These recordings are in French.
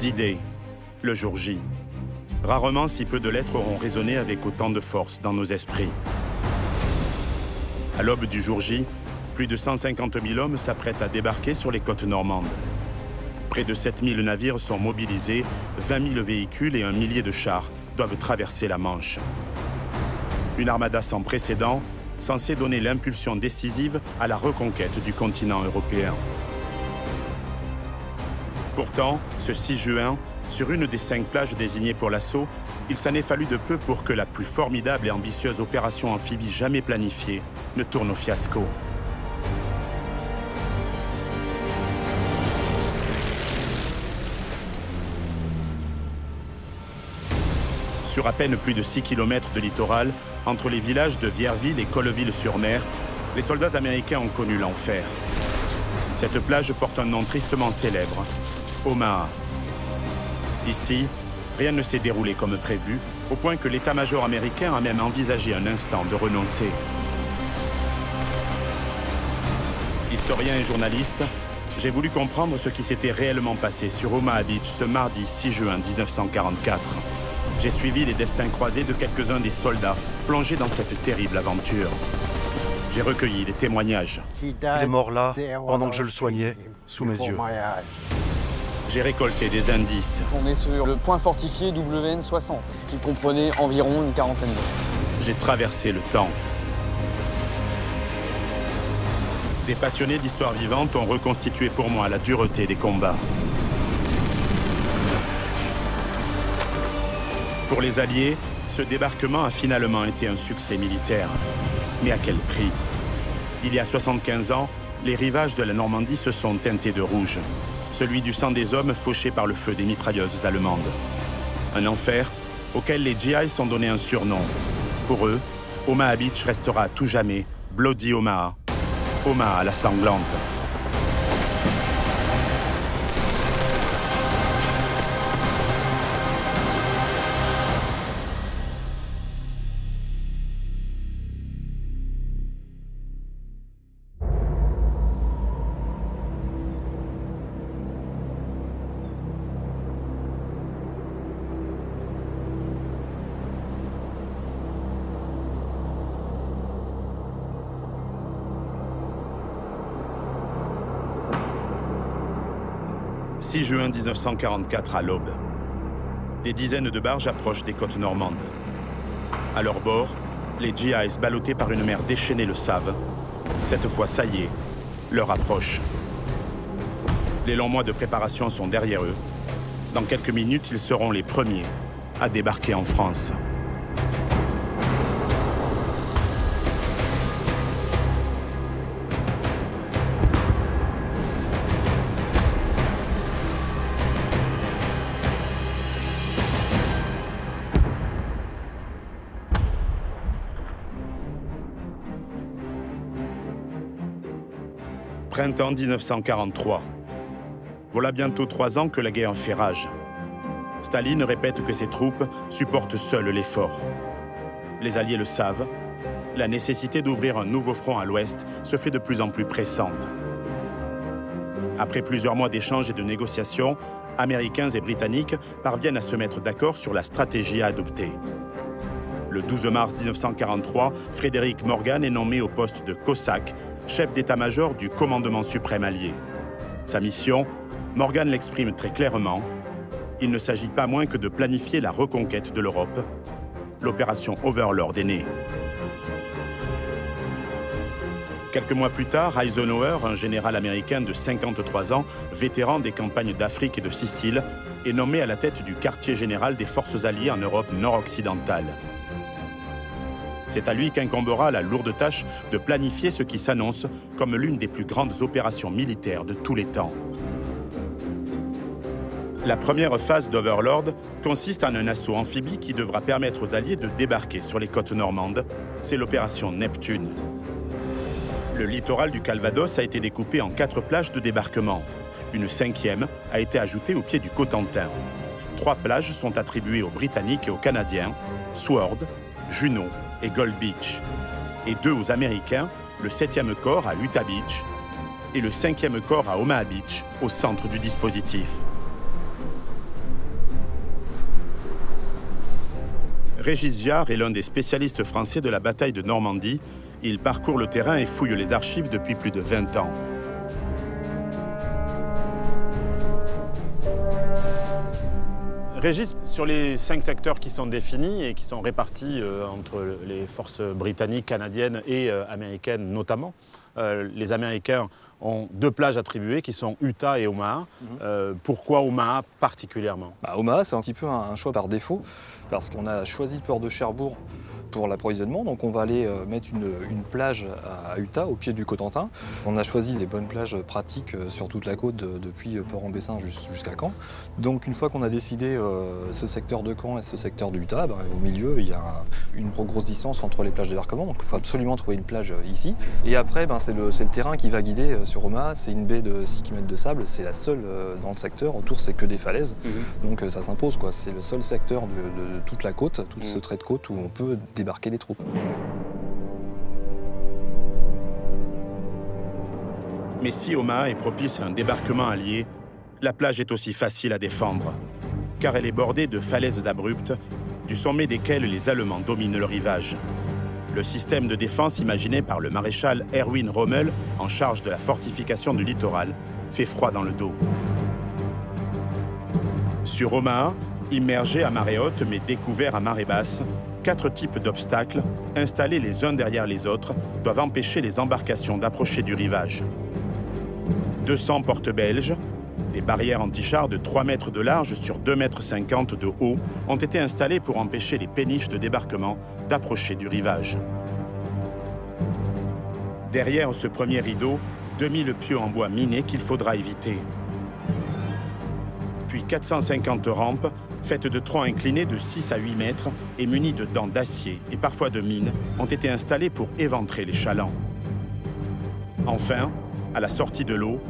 D-Day, le jour J. Rarement si peu de lettres auront résonné avec autant de force dans nos esprits. À l'aube du jour J, plus de 150 000 hommes s'apprêtent à débarquer sur les côtes normandes. Près de 7 000 navires sont mobilisés, 20 000 véhicules et un millier de chars doivent traverser la Manche. Une armada sans précédent, censée donner l'impulsion décisive à la reconquête du continent européen. Pourtant, ce 6 juin, sur une des 5 plages désignées pour l'assaut, il s'en est fallu de peu pour que la plus formidable et ambitieuse opération amphibie jamais planifiée ne tourne au fiasco. Sur à peine plus de 6 km de littoral, entre les villages de Vierville et Colleville-sur-Mer, les soldats américains ont connu l'enfer. Cette plage porte un nom tristement célèbre, Omaha. Ici, rien ne s'est déroulé comme prévu, au point que l'état-major américain a même envisagé un instant de renoncer. Historien et journaliste, j'ai voulu comprendre ce qui s'était réellement passé sur Omaha Beach ce mardi 6 juin 1944. J'ai suivi les destins croisés de quelques-uns des soldats plongés dans cette terrible aventure. J'ai recueilli des témoignages. Il est mort là, pendant que je le soignais, sous mes yeux. J'ai récolté des indices. On est sur le point fortifié WN60, qui comprenait environ une quarantaine d'hommes. J'ai traversé le temps. Des passionnés d'histoire vivante ont reconstitué pour moi la dureté des combats. Pour les Alliés, ce débarquement a finalement été un succès militaire. Mais à quel prix? Il y a 75 ans, les rivages de la Normandie se sont teintés de rouge. Celui du sang des hommes fauchés par le feu des mitrailleuses allemandes. Un enfer auquel les GIs ont donné un surnom. Pour eux, Omaha Beach restera à tout jamais Bloody Omaha, Omaha la sanglante. « 6 juin 1944 à l'aube. Des dizaines de barges approchent des côtes normandes. À leur bord, les GIs ballottés par une mer déchaînée le savent. Cette fois, ça y est, l'heure approche. Les longs mois de préparation sont derrière eux. Dans quelques minutes, ils seront les premiers à débarquer en France. Printemps 1943. Voilà bientôt 3 ans que la guerre fait rage. Staline répète que ses troupes supportent seules l'effort. Les Alliés le savent, la nécessité d'ouvrir un nouveau front à l'ouest se fait de plus en plus pressante. Après plusieurs mois d'échanges et de négociations, Américains et Britanniques parviennent à se mettre d'accord sur la stratégie à adopter. Le 12 mars 1943, Frédéric Morgan est nommé au poste de Cossack, chef d'état-major du commandement suprême allié. Sa mission, Morgan l'exprime très clairement, il ne s'agit pas moins que de planifier la reconquête de l'Europe. L'opération Overlord est née. Quelques mois plus tard, Eisenhower, un général américain de 53 ans, vétéran des campagnes d'Afrique et de Sicile, est nommé à la tête du quartier général des forces alliées en Europe nord-occidentale. C'est à lui qu'incombera la lourde tâche de planifier ce qui s'annonce comme l'une des plus grandes opérations militaires de tous les temps. La première phase d'Overlord consiste en un assaut amphibie qui devra permettre aux Alliés de débarquer sur les côtes normandes. C'est l'opération Neptune. Le littoral du Calvados a été découpé en 4 plages de débarquement. Une 5e a été ajoutée au pied du Cotentin. 3 plages sont attribuées aux Britanniques et aux Canadiens, Sword, Juno et Gold Beach, et 2 aux Américains, le 7e corps à Utah Beach et le 5e corps à Omaha Beach, au centre du dispositif. Régis Giard est l'un des spécialistes français de la bataille de Normandie. Il parcourt le terrain et fouille les archives depuis plus de 20 ans. Régis, sur les 5 secteurs qui sont définis et qui sont répartis entre les forces britanniques, canadiennes et américaines notamment, les Américains ont 2 plages attribuées qui sont Utah et Omaha. Pourquoi Omaha particulièrement? Omaha, c'est un petit peu un choix par défaut parce qu'on a choisi le port de Cherbourg pour l'approvisionnement. Donc on va aller mettre une plage à Utah, au pied du Cotentin. On a choisi les bonnes plages pratiques sur toute la côte, depuis Port-en-Bessin jusqu'à Caen. Donc une fois qu'on a décidé ce secteur de Caen et ce secteur d'Utah, au milieu, il y a une grosse distance entre les plages de débarquement. Donc il faut absolument trouver une plage ici. Et après, c'est le terrain qui va guider sur Omaha. C'est une baie de 6 km de sable. C'est la seule dans le secteur. Autour, c'est que des falaises. Donc ça s'impose, quoi. C'est le seul secteur de toute la côte, tout ce trait de côte où on peut débarquer des troupes. Mais si Omaha est propice à un débarquement allié, la plage est aussi facile à défendre, car elle est bordée de falaises abruptes, du sommet desquelles les Allemands dominent le rivage. Le système de défense imaginé par le maréchal Erwin Rommel, en charge de la fortification du littoral, fait froid dans le dos. Sur Omaha, immergé à marée haute mais découvert à marée basse, 4 types d'obstacles, installés les uns derrière les autres, doivent empêcher les embarcations d'approcher du rivage. 200 portes belges, des barrières anti-chars de 3 mètres de large sur 2,50 m de haut, ont été installées pour empêcher les péniches de débarquement d'approcher du rivage. Derrière ce premier rideau, 2000 pieux en bois miné qu'il faudra éviter. Puis 450 rampes, faites de troncs inclinés de 6 à 8 mètres et munies de dents d'acier et parfois de mines, ont été installées pour éventrer les chalands. Enfin, à la sortie de l'eau,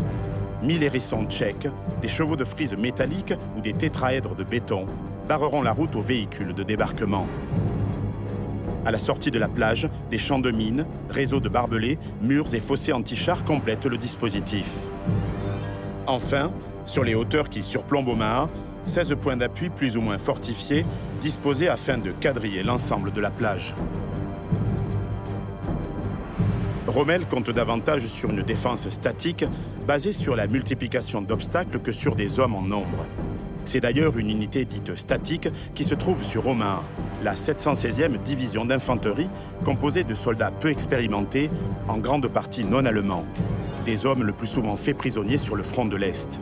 1000 hérissons tchèques, des chevaux de frise métalliques ou des tétraèdres de béton barreront la route aux véhicules de débarquement. À la sortie de la plage, des champs de mines, réseaux de barbelés, murs et fossés anti-chars complètent le dispositif. Enfin, sur les hauteurs qui surplombent Omaha, 16 points d'appui plus ou moins fortifiés, disposés afin de quadriller l'ensemble de la plage. Rommel compte davantage sur une défense statique basée sur la multiplication d'obstacles que sur des hommes en nombre. C'est d'ailleurs une unité dite statique qui se trouve sur Omaha, la 716e division d'infanterie composée de soldats peu expérimentés, en grande partie non allemands, des hommes le plus souvent faits prisonniers sur le front de l'Est.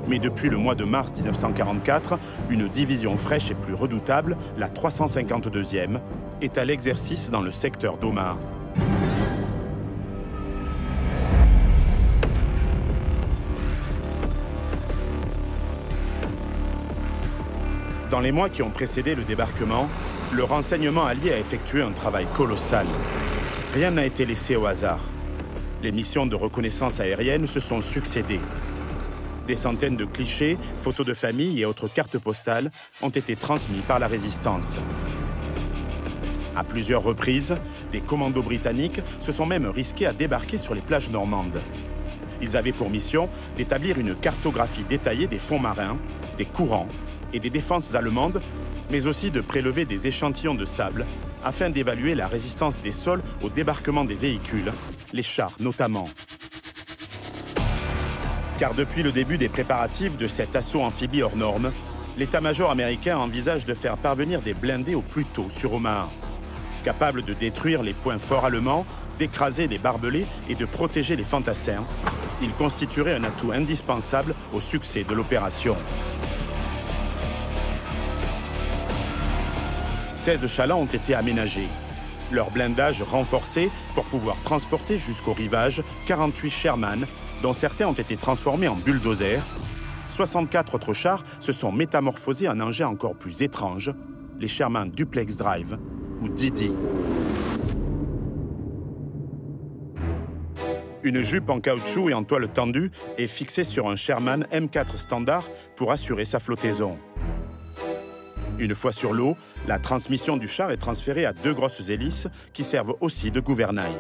Mais depuis le mois de mars 1944, une division fraîche et plus redoutable, la 352e, est à l'exercice dans le secteur d'Omaha. Dans les mois qui ont précédé le débarquement, le renseignement allié a effectué un travail colossal. Rien n'a été laissé au hasard. Les missions de reconnaissance aérienne se sont succédées. Des centaines de clichés, photos de famille et autres cartes postales ont été transmis par la résistance. À plusieurs reprises, des commandos britanniques se sont même risqués à débarquer sur les plages normandes. Ils avaient pour mission d'établir une cartographie détaillée des fonds marins, des courants et des défenses allemandes, mais aussi de prélever des échantillons de sable afin d'évaluer la résistance des sols au débarquement des véhicules, les chars notamment. Car depuis le début des préparatifs de cet assaut amphibie hors norme, l'état-major américain envisage de faire parvenir des blindés au plus tôt sur Omaha. Capables de détruire les points forts allemands, d'écraser les barbelés et de protéger les fantassins, il constituerait un atout indispensable au succès de l'opération. 16 chalands ont été aménagés, leur blindage renforcé pour pouvoir transporter jusqu'au rivage 48 Sherman, dont certains ont été transformés en bulldozers. 64 autres chars se sont métamorphosés en engins encore plus étranges, les Sherman Duplex Drive ou Didi. Une jupe en caoutchouc et en toile tendue est fixée sur un Sherman M4 standard pour assurer sa flottaison. Une fois sur l'eau, la transmission du char est transférée à 2 grosses hélices qui servent aussi de gouvernail.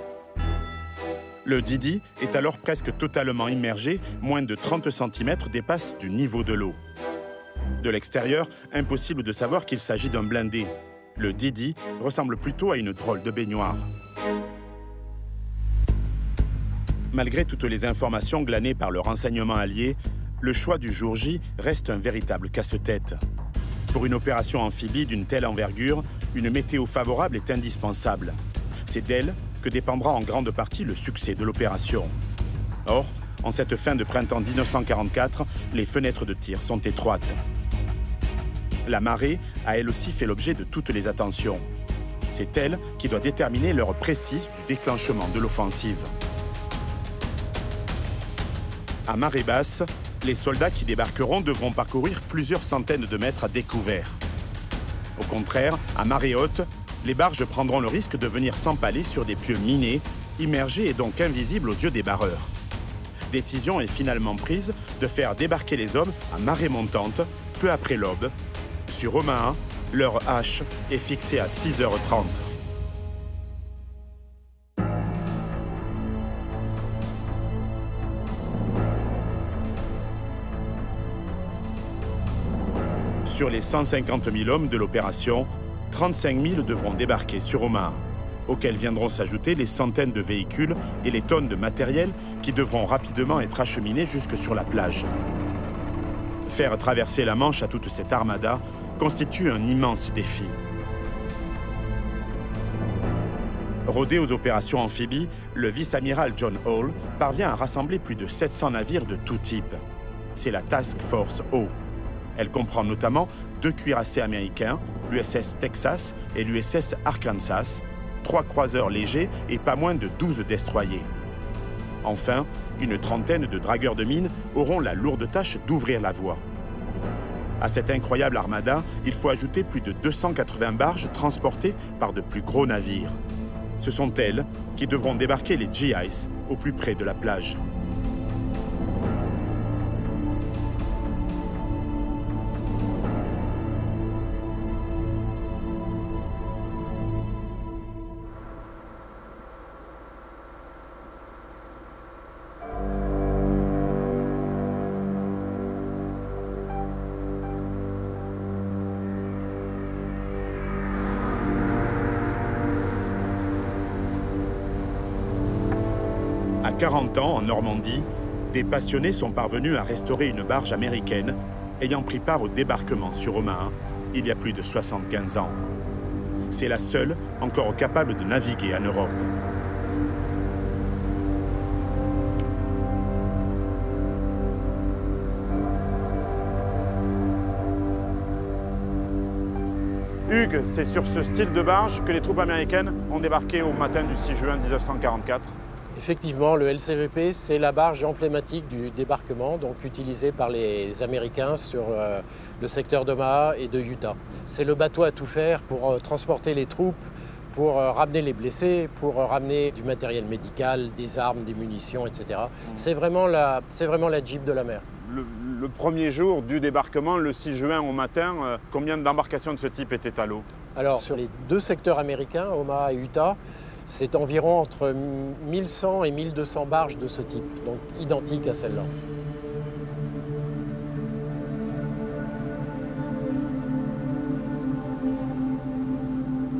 Le Didi est alors presque totalement immergé, moins de 30 cm dépasse du niveau de l'eau. De l'extérieur, impossible de savoir qu'il s'agit d'un blindé. Le Didi ressemble plutôt à une drôle de baignoire. Malgré toutes les informations glanées par le renseignement allié, le choix du jour J reste un véritable casse-tête. Pour une opération amphibie d'une telle envergure, une météo favorable est indispensable. C'est d'elle que dépendra en grande partie le succès de l'opération. Or, en cette fin de printemps 1944, les fenêtres de tir sont étroites. La marée a elle aussi fait l'objet de toutes les attentions. C'est elle qui doit déterminer l'heure précise du déclenchement de l'offensive. À marée basse, les soldats qui débarqueront devront parcourir plusieurs centaines de mètres à découvert. Au contraire, à marée haute, les barges prendront le risque de venir s'empaler sur des pieux minés, immergés et donc invisibles aux yeux des barreurs. Décision est finalement prise de faire débarquer les hommes à marée montante, peu après l'aube. Sur Omaha, l'heure H est fixée à 6h30. Sur les 150 000 hommes de l'opération, 35 000 devront débarquer sur Omaha, auxquels viendront s'ajouter les centaines de véhicules et les tonnes de matériel qui devront rapidement être acheminés jusque sur la plage. Faire traverser la Manche à toute cette armada constitue un immense défi. Rodé aux opérations amphibies, le vice-amiral John Hall parvient à rassembler plus de 700 navires de tout type. C'est la Task Force O. Elle comprend notamment 2 cuirassés américains, l'USS Texas et l'USS Arkansas, 3 croiseurs légers et pas moins de 12 destroyers. Enfin, une trentaine de dragueurs de mines auront la lourde tâche d'ouvrir la voie. À cette incroyable armada, il faut ajouter plus de 280 barges transportées par de plus gros navires. Ce sont elles qui devront débarquer les GIs au plus près de la plage. À 40 ans, en Normandie, des passionnés sont parvenus à restaurer une barge américaine ayant pris part au débarquement sur Omaha il y a plus de 75 ans. C'est la seule encore capable de naviguer en Europe. Hugues, c'est sur ce style de barge que les troupes américaines ont débarqué au matin du 6 juin 1944. Effectivement, le LCVP, c'est la barge emblématique du débarquement, donc utilisée par les Américains sur le secteur d'Omaha et de Utah. C'est le bateau à tout faire pour transporter les troupes, pour ramener les blessés, pour ramener du matériel médical, des armes, des munitions, etc. C'est vraiment la Jeep de la mer. Le premier jour du débarquement, le 6 juin au matin, combien d'embarcations de ce type étaient à l'eau? Alors, sur les 2 secteurs américains, Omaha et Utah, c'est environ entre 1100 et 1200 barges de ce type, donc identiques à celle-là.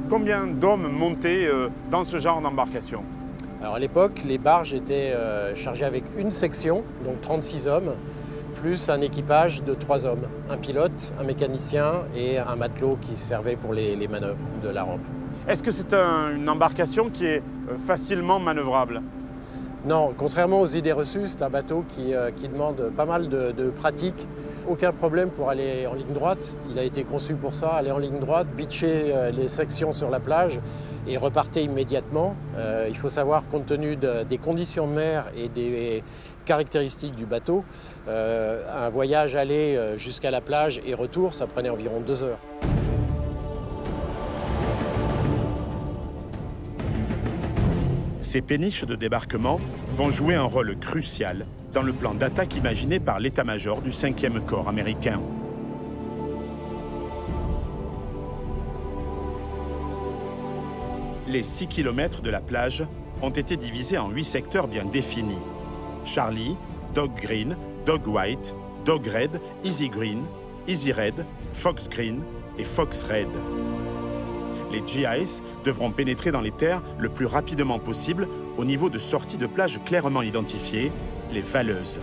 Combien d'hommes montaient dans ce genre d'embarcation? Alors à l'époque, les barges étaient chargées avec une section, donc 36 hommes, plus un équipage de 3 hommes, un pilote, un mécanicien et un matelot qui servait pour les manœuvres de la rampe. Est-ce que c'est une embarcation qui est facilement manœuvrable? Non, contrairement aux idées reçues, c'est un bateau qui demande pas mal de pratique. Aucun problème pour aller en ligne droite. Il a été conçu pour ça, aller en ligne droite, beacher les sections sur la plage et repartir immédiatement. Il faut savoir, compte tenu des conditions de mer et des caractéristiques du bateau, un voyage aller jusqu'à la plage et retour, ça prenait environ 2 heures. Ces péniches de débarquement vont jouer un rôle crucial dans le plan d'attaque imaginé par l'état-major du 5e corps américain. Les 6 km de la plage ont été divisés en 8 secteurs bien définis. Charlie, Dog Green, Dog White, Dog Red, Easy Green, Easy Red, Fox Green et Fox Red. Les GIs devront pénétrer dans les terres le plus rapidement possible au niveau de sorties de plages clairement identifiées, les valeuses.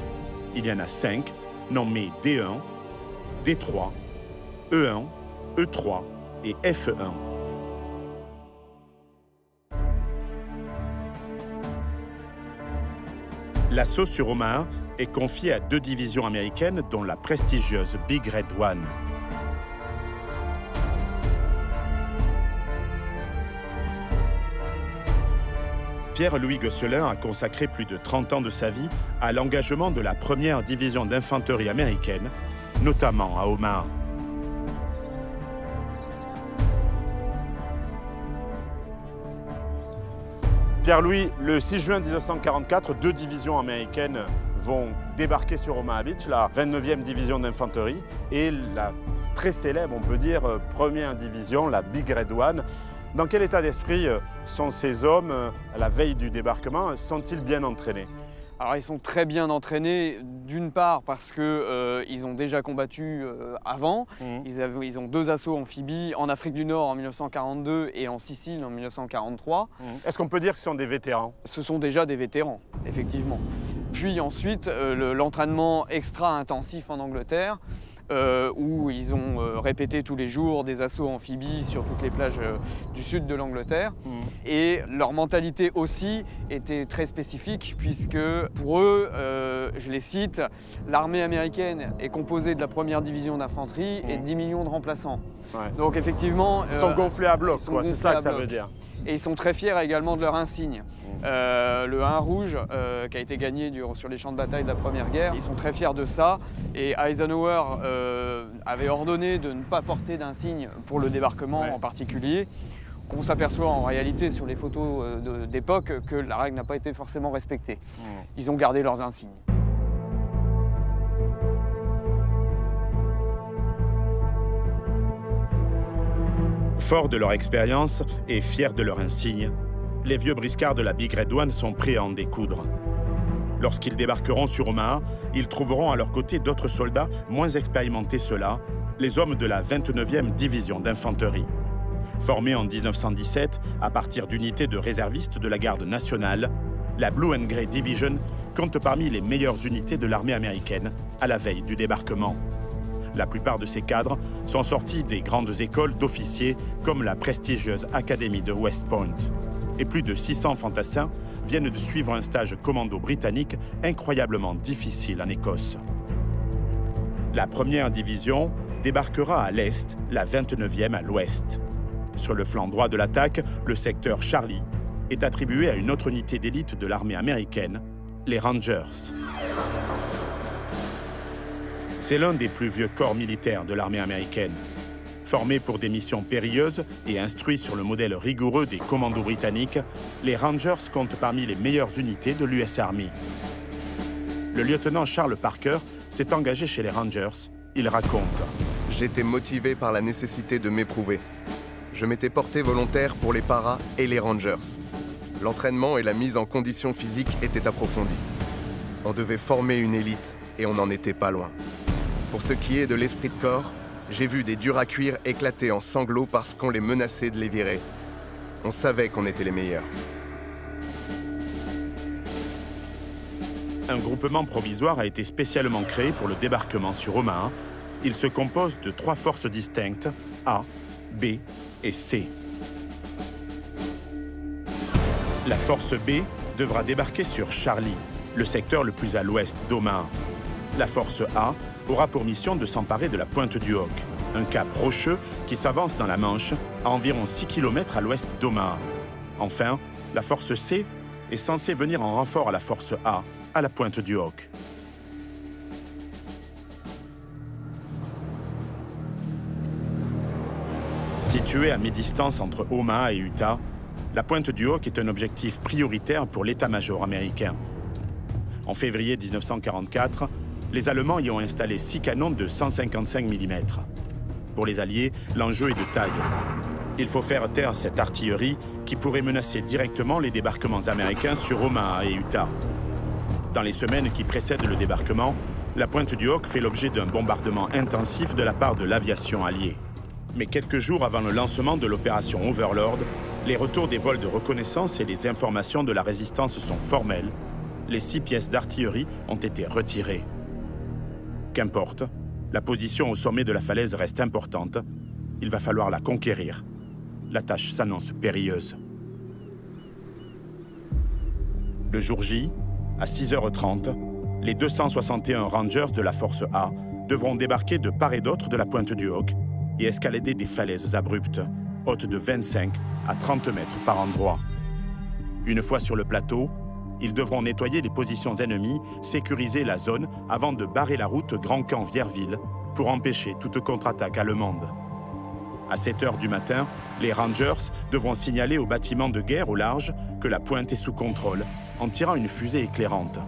Il y en a 5, nommées D1, D3, E1, E3 et F1. L'assaut sur Omaha est confié à 2 divisions américaines, dont la prestigieuse Big Red One. Pierre-Louis Gosselin a consacré plus de 30 ans de sa vie à l'engagement de la 1re division d'infanterie américaine, notamment à Omaha. Pierre-Louis, le 6 juin 1944, 2 divisions américaines vont débarquer sur Omaha Beach, la 29e division d'infanterie et la très célèbre, on peut dire, 1re division, la Big Red One. Dans quel état d'esprit sont ces hommes à la veille du débarquement? Sont-ils bien entraînés? Alors ils sont très bien entraînés, d'une part parce qu'ils ont déjà combattu avant. Ils ont 2 assauts amphibies en Afrique du Nord en 1942 et en Sicile en 1943. Est-ce qu'on peut dire que ce sont des vétérans? Ce sont déjà des vétérans, effectivement. Puis ensuite, l'entraînement extra intensif en Angleterre, où ils ont répété tous les jours des assauts amphibies sur toutes les plages du sud de l'Angleterre. Et leur mentalité aussi était très spécifique, puisque pour eux, je les cite, l'armée américaine est composée de la 1re division d'infanterie et de 10 millions de remplaçants. Ouais. Donc effectivement... Ils sont gonflés à bloc, quoi, c'est ça que ça veut dire. Et ils sont très fiers également de leur insigne. Le 1 rouge qui a été gagné sur les champs de bataille de la Première Guerre, ils sont très fiers de ça. Et Eisenhower avait ordonné de ne pas porter d'insigne pour le débarquement en particulier. On s'aperçoit en réalité sur les photos d'époque que la règle n'a pas été forcément respectée. Ils ont gardé leurs insignes. Forts de leur expérience et fiers de leur insigne, les vieux briscards de la Big Red One sont prêts à en découdre. Lorsqu'ils débarqueront sur Omaha, ils trouveront à leur côté d'autres soldats moins expérimentés ceux-là, les hommes de la 29e division d'infanterie. Formée en 1917 à partir d'unités de réservistes de la garde nationale, la Blue and Grey Division compte parmi les meilleures unités de l'armée américaine à la veille du débarquement. La plupart de ces cadres sont sortis des grandes écoles d'officiers comme la prestigieuse Académie de West Point. Et plus de 600 fantassins viennent de suivre un stage commando britannique incroyablement difficile en Écosse. La 1re division débarquera à l'est, la 29e à l'ouest. Sur le flanc droit de l'attaque, le secteur Charlie est attribué à une autre unité d'élite de l'armée américaine, les Rangers. C'est l'un des plus vieux corps militaires de l'armée américaine. Formés pour des missions périlleuses et instruits sur le modèle rigoureux des commandos britanniques, les Rangers comptent parmi les meilleures unités de l'US Army. Le lieutenant Charles Parker s'est engagé chez les Rangers. Il raconte: « J'étais motivé par la nécessité de m'éprouver. Je m'étais porté volontaire pour les paras et les Rangers. L'entraînement et la mise en condition physique étaient approfondis. On devait former une élite et on n'en était pas loin. Pour ce qui est de l'esprit de corps, j'ai vu des durs à cuire éclater en sanglots parce qu'on les menaçait de les virer. On savait qu'on était les meilleurs. » Un groupement provisoire a été spécialement créé pour le débarquement sur Omaha. Il se compose de 3 forces distinctes, A, B et C. La force B devra débarquer sur Charlie, le secteur le plus à l'ouest d'Omaha. La force A aura pour mission de s'emparer de la pointe du Hawk, un cap rocheux qui s'avance dans la Manche à environ 6 km à l'ouest d'Omaha. Enfin, la force C est censée venir en renfort à la force A, à la pointe du Hawk. Située à mi-distance entre Omaha et Utah, la pointe du Hawk est un objectif prioritaire pour l'état-major américain. En février 1944, les Allemands y ont installé 6 canons de 155 mm. Pour les Alliés, l'enjeu est de taille. Il faut faire taire cette artillerie qui pourrait menacer directement les débarquements américains sur Omaha et Utah. Dans les semaines qui précèdent le débarquement, la pointe du Hawk fait l'objet d'un bombardement intensif de la part de l'aviation alliée. Mais quelques jours avant le lancement de l'opération Overlord, les retours des vols de reconnaissance et les informations de la résistance sont formels. Les 6 pièces d'artillerie ont été retirées. Qu'importe, la position au sommet de la falaise reste importante. Il va falloir la conquérir. La tâche s'annonce périlleuse. Le jour J, à 6h30, les 261 Rangers de la Force A devront débarquer de part et d'autre de la pointe du Hawk et escalader des falaises abruptes, hautes de 25 à 30 mètres par endroit. Une fois sur le plateau, ils devront nettoyer les positions ennemies, sécuriser la zone avant de barrer la route Grand Camp-Vierville pour empêcher toute contre-attaque allemande. À 7h du matin, les Rangers devront signaler aux bâtiments de guerre au large que la pointe est sous contrôle en tirant une fusée éclairante.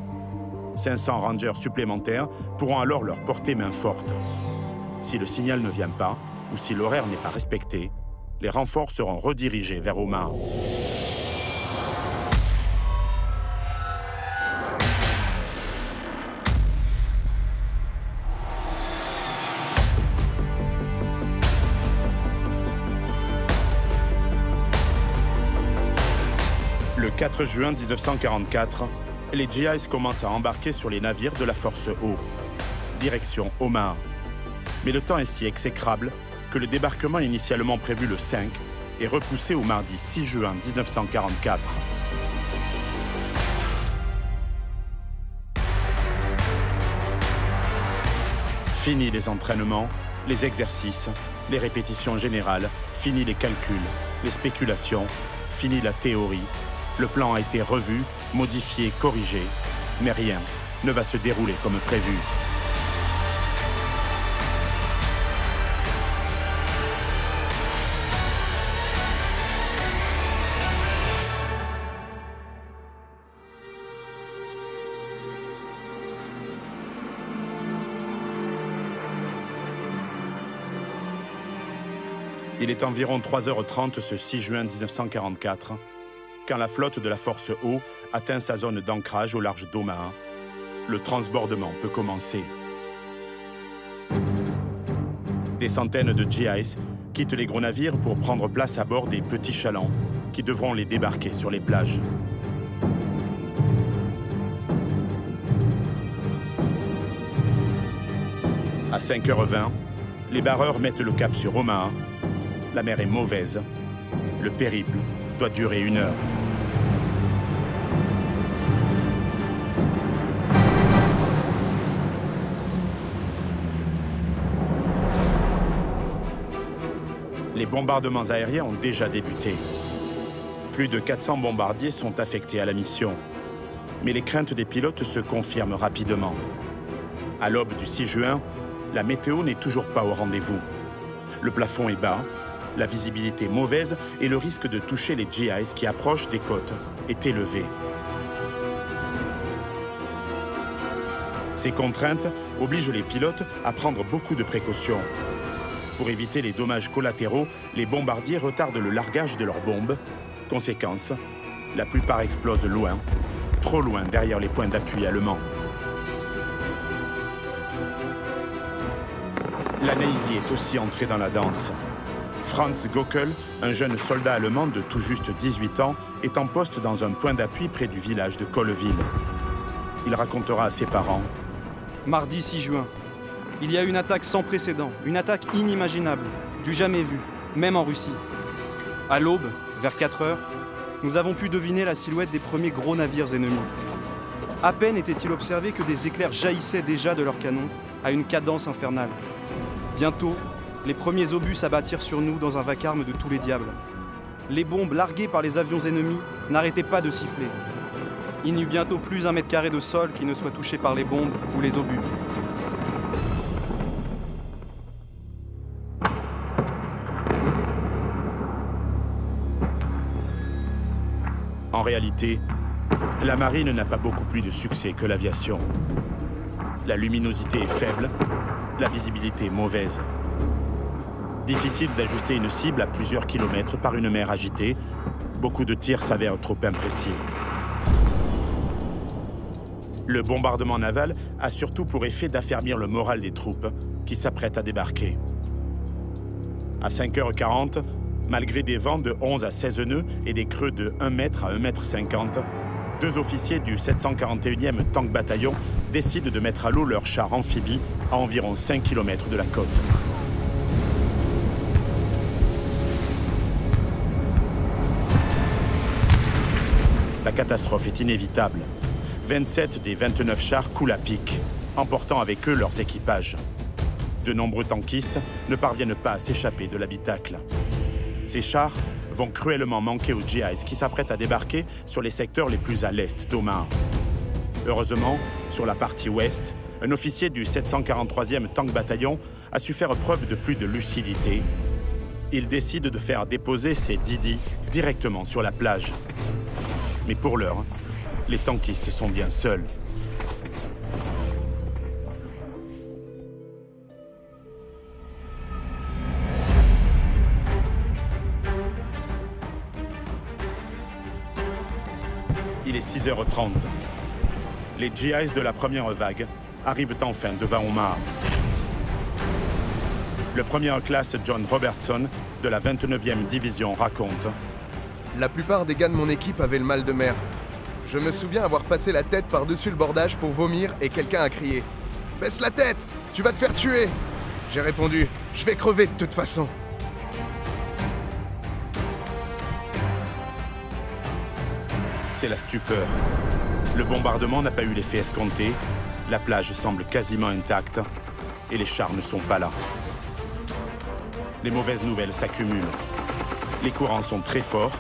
500 Rangers supplémentaires pourront alors leur porter main forte. Si le signal ne vient pas, ou si l'horaire n'est pas respecté, les renforts seront redirigés vers Omaha. Le 4 juin 1944, les GIs commencent à embarquer sur les navires de la Force O, direction Omaha. Mais le temps est si exécrable que le débarquement initialement prévu le 5 est repoussé au mardi 6 juin 1944. Fini les entraînements, les exercices, les répétitions générales, fini les calculs, les spéculations, fini la théorie. Le plan a été revu, modifié, corrigé, mais rien ne va se dérouler comme prévu. Il est environ 3h30 ce 6 juin 1944, quand la flotte de la Force O atteint sa zone d'ancrage au large d'Omaha. Le transbordement peut commencer. Des centaines de GIs quittent les gros navires pour prendre place à bord des petits chalands qui devront les débarquer sur les plages. À 5h20, les barreurs mettent le cap sur Omaha. La mer est mauvaise. Le périple doit durer 1 heure. Les bombardements aériens ont déjà débuté. Plus de 400 bombardiers sont affectés à la mission. Mais les craintes des pilotes se confirment rapidement. À l'aube du 6 juin, la météo n'est toujours pas au rendez-vous. Le plafond est bas, la visibilité mauvaise et le risque de toucher les GIs qui approchent des côtes est élevé. Ces contraintes obligent les pilotes à prendre beaucoup de précautions. Pour éviter les dommages collatéraux, les bombardiers retardent le largage de leurs bombes. Conséquence, la plupart explosent loin, trop loin derrière les points d'appui allemands. La Navy est aussi entrée dans la danse. Franz Gockel, un jeune soldat allemand de tout juste 18 ans, est en poste dans un point d'appui près du village de Colleville. Il racontera à ses parents. Mardi 6 juin, il y a une attaque sans précédent, une attaque inimaginable, du jamais vu, même en Russie. À l'aube, vers 4 heures, nous avons pu deviner la silhouette des premiers gros navires ennemis. À peine était-il observé que des éclairs jaillissaient déjà de leurs canons à une cadence infernale. Bientôt, les premiers obus s'abattirent sur nous dans un vacarme de tous les diables. Les bombes larguées par les avions ennemis n'arrêtaient pas de siffler. Il n'y eut bientôt plus 1 mètre carré de sol qui ne soit touché par les bombes ou les obus. En réalité, la marine n'a pas beaucoup plus de succès que l'aviation. La luminosité est faible, la visibilité mauvaise. Difficile d'ajuster une cible à plusieurs kilomètres par une mer agitée. Beaucoup de tirs s'avèrent trop imprécis. Le bombardement naval a surtout pour effet d'affermir le moral des troupes qui s'apprêtent à débarquer. À 5h40, malgré des vents de 11 à 16 nœuds et des creux de 1 mètre à 1,50 m, 2 officiers du 741e Tank Bataillon décident de mettre à l'eau leur char amphibie à environ 5 km de la côte. La catastrophe est inévitable. 27 des 29 chars coulent à pic, emportant avec eux leurs équipages. De nombreux tankistes ne parviennent pas à s'échapper de l'habitacle. Ces chars vont cruellement manquer aux GIs qui s'apprêtent à débarquer sur les secteurs les plus à l'est d'Omaha. Heureusement, sur la partie ouest, un officier du 743e Tank Bataillon a su faire preuve de plus de lucidité. Il décide de faire déposer ses Didi directement sur la plage. Mais pour l'heure, les tankistes sont bien seuls. Il est 6h30. Les GIs de la première vague arrivent enfin devant Omaha. Le premier classe John Robertson de la 29e division raconte: La plupart des gars de mon équipe avaient le mal de mer. Je me souviens avoir passé la tête par-dessus le bordage pour vomir et quelqu'un a crié « Baisse la tête, tu vas te faire tuer !» J'ai répondu « Je vais crever de toute façon !» C'est la stupeur. Le bombardement n'a pas eu l'effet escompté, la plage semble quasiment intacte et les chars ne sont pas là. Les mauvaises nouvelles s'accumulent. Les courants sont très forts.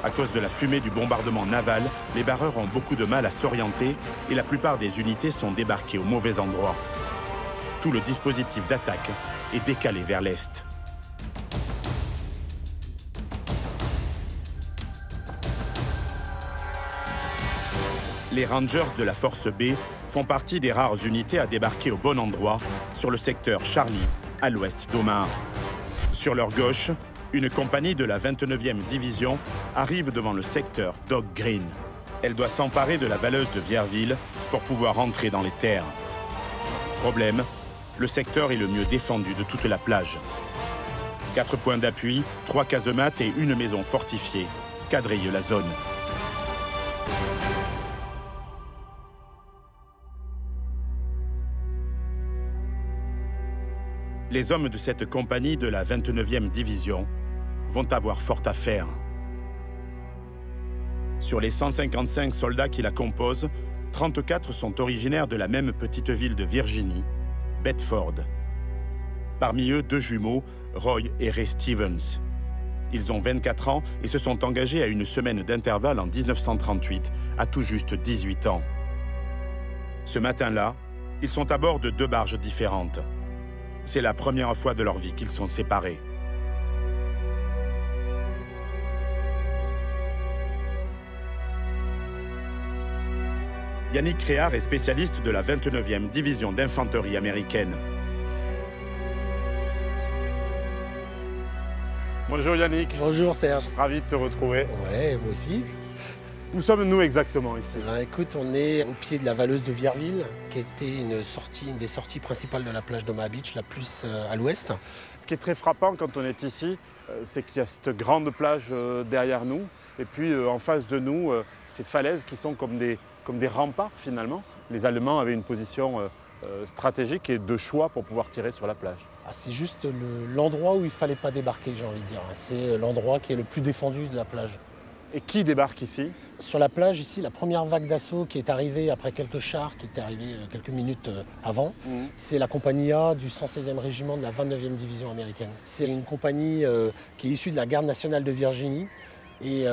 À cause de la fumée du bombardement naval, les barreurs ont beaucoup de mal à s'orienter et la plupart des unités sont débarquées au mauvais endroit. Tout le dispositif d'attaque est décalé vers l'est. Les Rangers de la Force B font partie des rares unités à débarquer au bon endroit sur le secteur Charlie, à l'ouest d'Omaha. Sur leur gauche, une compagnie de la 29e division arrive devant le secteur Dog Green. Elle doit s'emparer de la valeuse de Vierville pour pouvoir entrer dans les terres. Problème, le secteur est le mieux défendu de toute la plage. 4 points d'appui, 3 casemates et une maison fortifiée quadrillent la zone. Les hommes de cette compagnie de la 29e division vont avoir fort à faire. Sur les 155 soldats qui la composent, 34 sont originaires de la même petite ville de Virginie, Bedford. Parmi eux, 2 jumeaux, Roy et Ray Stevens. Ils ont 24 ans et se sont engagés à une semaine d'intervalle en 1938, à tout juste 18 ans. Ce matin-là, ils sont à bord de 2 barges différentes. C'est la première fois de leur vie qu'ils sont séparés. Yannick Réard est spécialiste de la 29e division d'infanterie américaine. Bonjour Yannick. Bonjour Serge. Ravi de te retrouver. Ouais, moi aussi. Où sommes-nous exactement ici? Écoute, on est au pied de la valeuse de Vierville, qui était une des sorties principales de la plage d'Omaha Beach, la plus à l'ouest. Ce qui est très frappant quand on est ici, c'est qu'il y a cette grande plage derrière nous, et puis en face de nous, ces falaises qui sont comme des remparts finalement. Les Allemands avaient une position stratégique et de choix pour pouvoir tirer sur la plage. C'est juste l'endroit où il ne fallait pas débarquer, j'ai envie de dire. C'est l'endroit qui est le plus défendu de la plage. Et qui débarque ici? Sur la plage, ici, la première vague d'assaut qui est arrivée après quelques chars, qui est arrivée quelques minutes avant, c'est la compagnie A du 116e régiment de la 29e division américaine. C'est une compagnie qui est issue de la garde nationale de Virginie et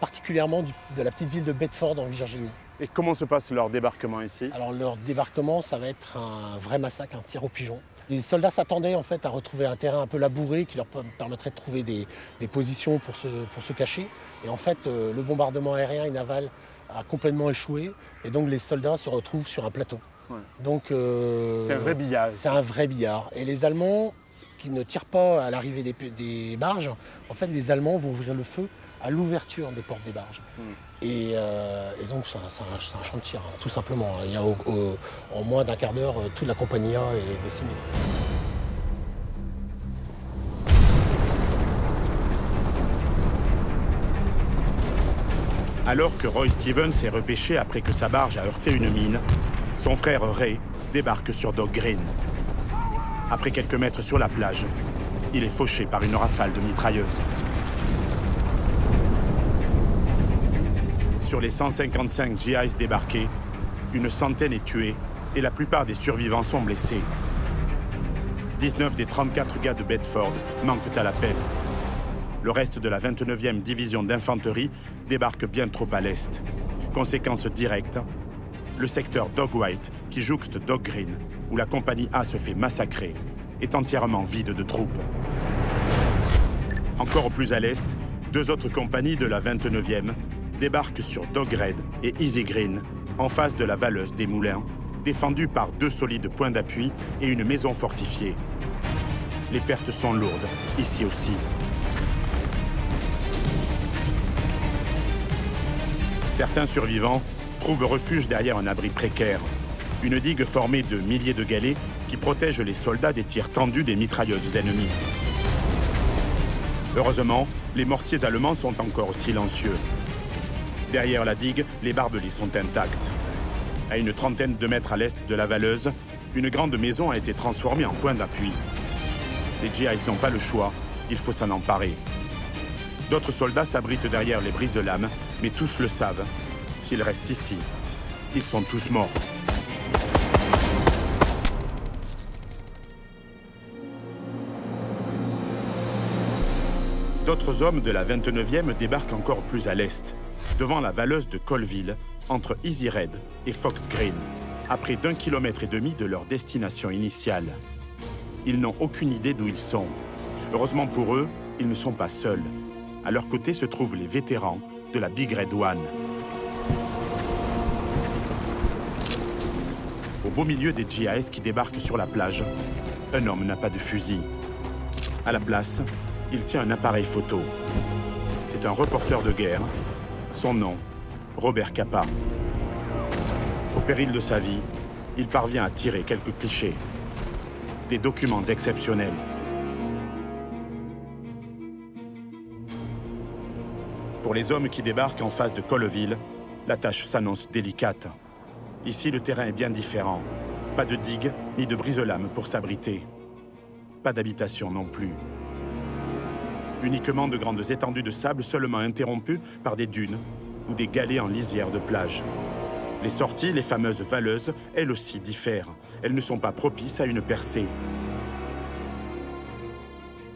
particulièrement de la petite ville de Bedford en Virginie. Et comment se passe leur débarquement ici? Alors leur débarquement, ça va être un vrai massacre, un tir au pigeon. Les soldats s'attendaient en fait à retrouver un terrain un peu labouré qui leur permettrait de trouver des positions pour se cacher. Et en fait, le bombardement aérien et naval a complètement échoué. Et donc les soldats se retrouvent sur un plateau. Ouais. Donc c'est un vrai billard. C'est un vrai billard. Et les Allemands, qui ne tirent pas à l'arrivée des barges, en fait, les Allemands vont ouvrir le feu à l'ouverture des portes des barges. Et donc c'est un champ de tir, hein, tout simplement. Il y a en moins d'un quart d'heure, toute la compagnie A est décimée. Alors que Roy Stevens est repêché après que sa barge a heurté une mine, son frère Ray débarque sur Dock Green. Après quelques mètres sur la plage, il est fauché par une rafale de mitrailleuses. Sur les 155 GIs débarqués, une centaine est tuée et la plupart des survivants sont blessés. 19 des 34 gars de Bedford manquent à l'appel. Le reste de la 29e division d'infanterie débarque bien trop à l'est. Conséquence directe, le secteur Dog White, qui jouxte Dock Green, où la compagnie A se fait massacrer, est entièrement vide de troupes. Encore plus à l'est, 2 autres compagnies de la 29e débarquent sur Dog Red et Easy Green, en face de la Valeuse des Moulins, défendues par 2 solides points d'appui et une maison fortifiée. Les pertes sont lourdes, ici aussi. Certains survivants trouvent refuge derrière un abri précaire, une digue formée de milliers de galets qui protège les soldats des tirs tendus des mitrailleuses ennemies. Heureusement, les mortiers allemands sont encore silencieux. Derrière la digue, les barbelés sont intacts. À une trentaine de mètres à l'est de la Valeuse, une grande maison a été transformée en point d'appui. Les GIs n'ont pas le choix, il faut s'en emparer. D'autres soldats s'abritent derrière les brise-lames, mais tous le savent. S'ils restent ici, ils sont tous morts. D'autres hommes de la 29e débarquent encore plus à l'est, devant la Valeuse de Colville, entre Easy Red et Fox Green, à près d'1,5 km de leur destination initiale. Ils n'ont aucune idée d'où ils sont. Heureusement pour eux, ils ne sont pas seuls. À leur côté se trouvent les vétérans de la Big Red One. Au beau milieu des GIs qui débarquent sur la plage, un homme n'a pas de fusil. À la place, il tient un appareil photo. C'est un reporter de guerre. Son nom, Robert Capa. Au péril de sa vie, il parvient à tirer quelques clichés. Des documents exceptionnels. Pour les hommes qui débarquent en face de Colleville, la tâche s'annonce délicate. Ici, le terrain est bien différent. Pas de digue ni de brise-lames pour s'abriter. Pas d'habitation non plus. Uniquement de grandes étendues de sable seulement interrompues par des dunes ou des galets en lisière de plage. Les sorties, les fameuses valeuses, elles aussi diffèrent. Elles ne sont pas propices à une percée.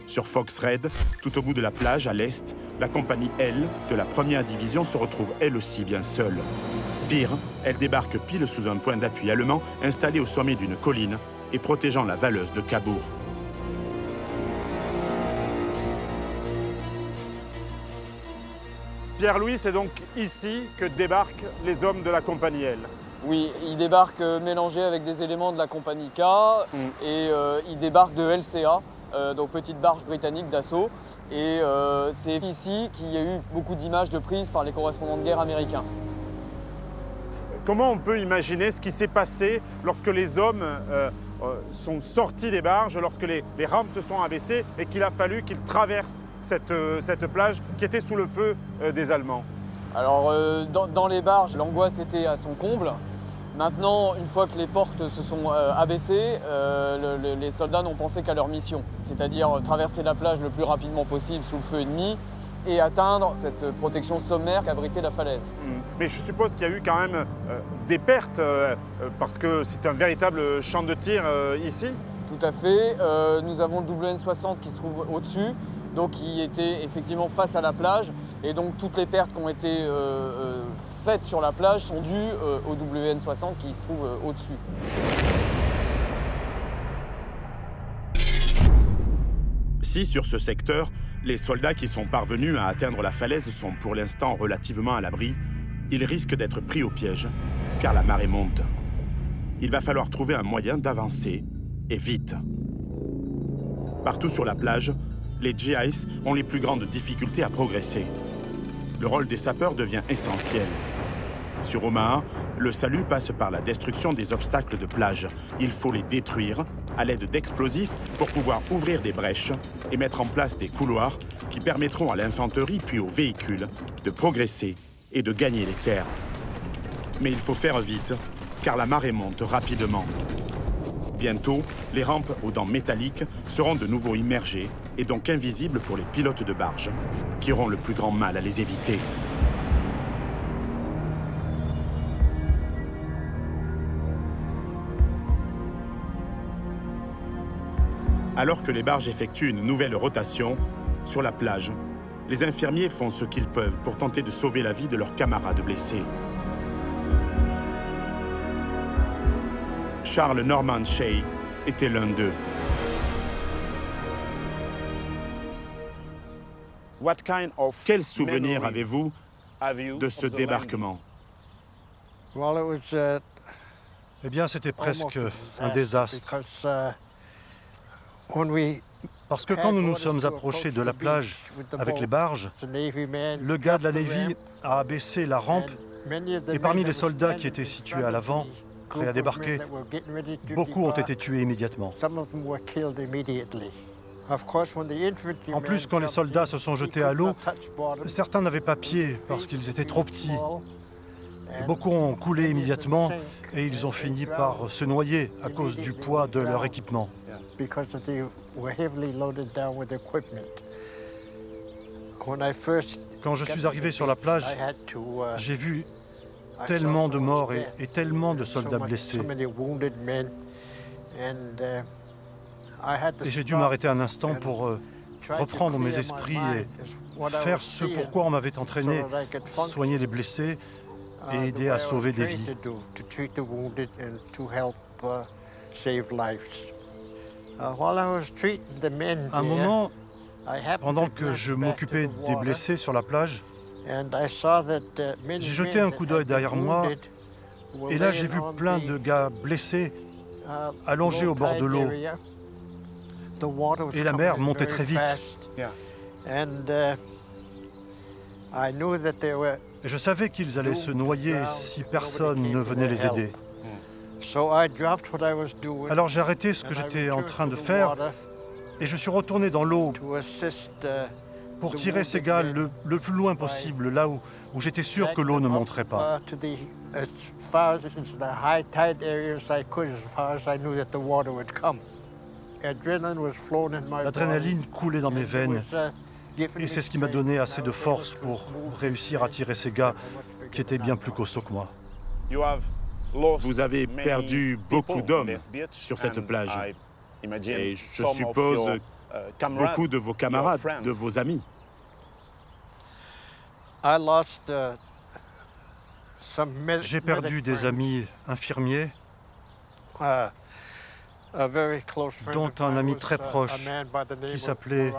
Sur Fox Red, tout au bout de la plage, à l'est, la compagnie L de la 1re division se retrouve elle aussi bien seule. Pire, elle débarque pile sous un point d'appui allemand installé au sommet d'une colline et protégeant la Valeuse de Cabourg. Pierre-Louis, c'est donc ici que débarquent les hommes de la compagnie L. Oui, ils débarquent mélangés avec des éléments de la compagnie K et ils débarquent de LCA, donc petite barge britannique d'assaut. Et c'est ici qu'il y a eu beaucoup d'images de prises par les correspondants de guerre américains. Comment on peut imaginer ce qui s'est passé lorsque les hommes sont sortis des barges, lorsque les rampes se sont abaissées et qu'il a fallu qu'ils traversent cette plage qui était sous le feu des Allemands? Alors dans les barges, l'angoisse était à son comble. Maintenant, une fois que les portes se sont abaissées, les soldats n'ont pensé qu'à leur mission, c'est-à-dire traverser la plage le plus rapidement possible sous le feu ennemi et atteindre cette protection sommaire qu'abritait la falaise. Mais je suppose qu'il y a eu quand même des pertes, parce que c'est un véritable champ de tir ici. Tout à fait. Nous avons le WN-60 qui se trouve au-dessus, donc qui était effectivement face à la plage. Et donc toutes les pertes qui ont été faites sur la plage sont dues au WN-60 qui se trouve au-dessus. Si sur ce secteur, les soldats qui sont parvenus à atteindre la falaise sont pour l'instant relativement à l'abri, ils risquent d'être pris au piège, car la marée monte. Il va falloir trouver un moyen d'avancer, et vite. Partout sur la plage, les GIs ont les plus grandes difficultés à progresser. le rôle des sapeurs devient essentiel. Sur Omaha, le salut passe par la destruction des obstacles de plage. Il faut les détruire à l'aide d'explosifs pour pouvoir ouvrir des brèches et mettre en place des couloirs qui permettront à l'infanterie puis aux véhicules de progresser et de gagner les terres. Mais il faut faire vite, car la marée monte rapidement. Bientôt, les rampes aux dents métalliques seront de nouveau immergées et donc invisibles pour les pilotes de barge, qui auront le plus grand mal à les éviter. Alors que les barges effectuent une nouvelle rotation, sur la plage, les infirmiers font ce qu'ils peuvent pour tenter de sauver la vie de leurs camarades blessés. Charles Norman Shea était l'un d'eux. Quel souvenir avez-vous de ce débarquement? Eh bien, c'était presque un désastre. Parce que quand nous nous sommes approchés de la plage avec les barges, le gars de la Navy a abaissé la rampe et parmi les soldats qui étaient situés à l'avant, prêts à débarquer, beaucoup ont été tués immédiatement. En plus, quand les soldats se sont jetés à l'eau, certains n'avaient pas pied parce qu'ils étaient trop petits. Et beaucoup ont coulé immédiatement et ils ont fini par se noyer à cause du poids de leur équipement. Quand je suis arrivé sur la plage, j'ai vu tellement de morts et tellement de soldats blessés. Et j'ai dû m'arrêter un instant pour reprendre mes esprits et faire ce pourquoi on m'avait entraîné, soigner les blessés et aider à sauver des vies. À un moment, pendant que je m'occupais des blessés sur la plage, j'ai jeté un coup d'œil derrière moi et là j'ai vu plein de gars blessés allongés au bord de l'eau. Et la mer montait très vite. Et je savais qu'ils allaient se noyer si personne ne venait les aider. Alors j'ai arrêté ce que j'étais en train de faire et je suis retourné dans l'eau pour tirer ces gars le plus loin possible, là où j'étais sûr que l'eau ne monterait pas. L'adrénaline coulait dans mes veines et c'est ce qui m'a donné assez de force pour réussir à tirer ces gars qui étaient bien plus costauds que moi. Vous avez perdu beaucoup d'hommes sur cette plage. Et je suppose beaucoup de vos camarades, de vos amis. J'ai perdu des amis infirmiers, dont un ami très proche qui s'appelait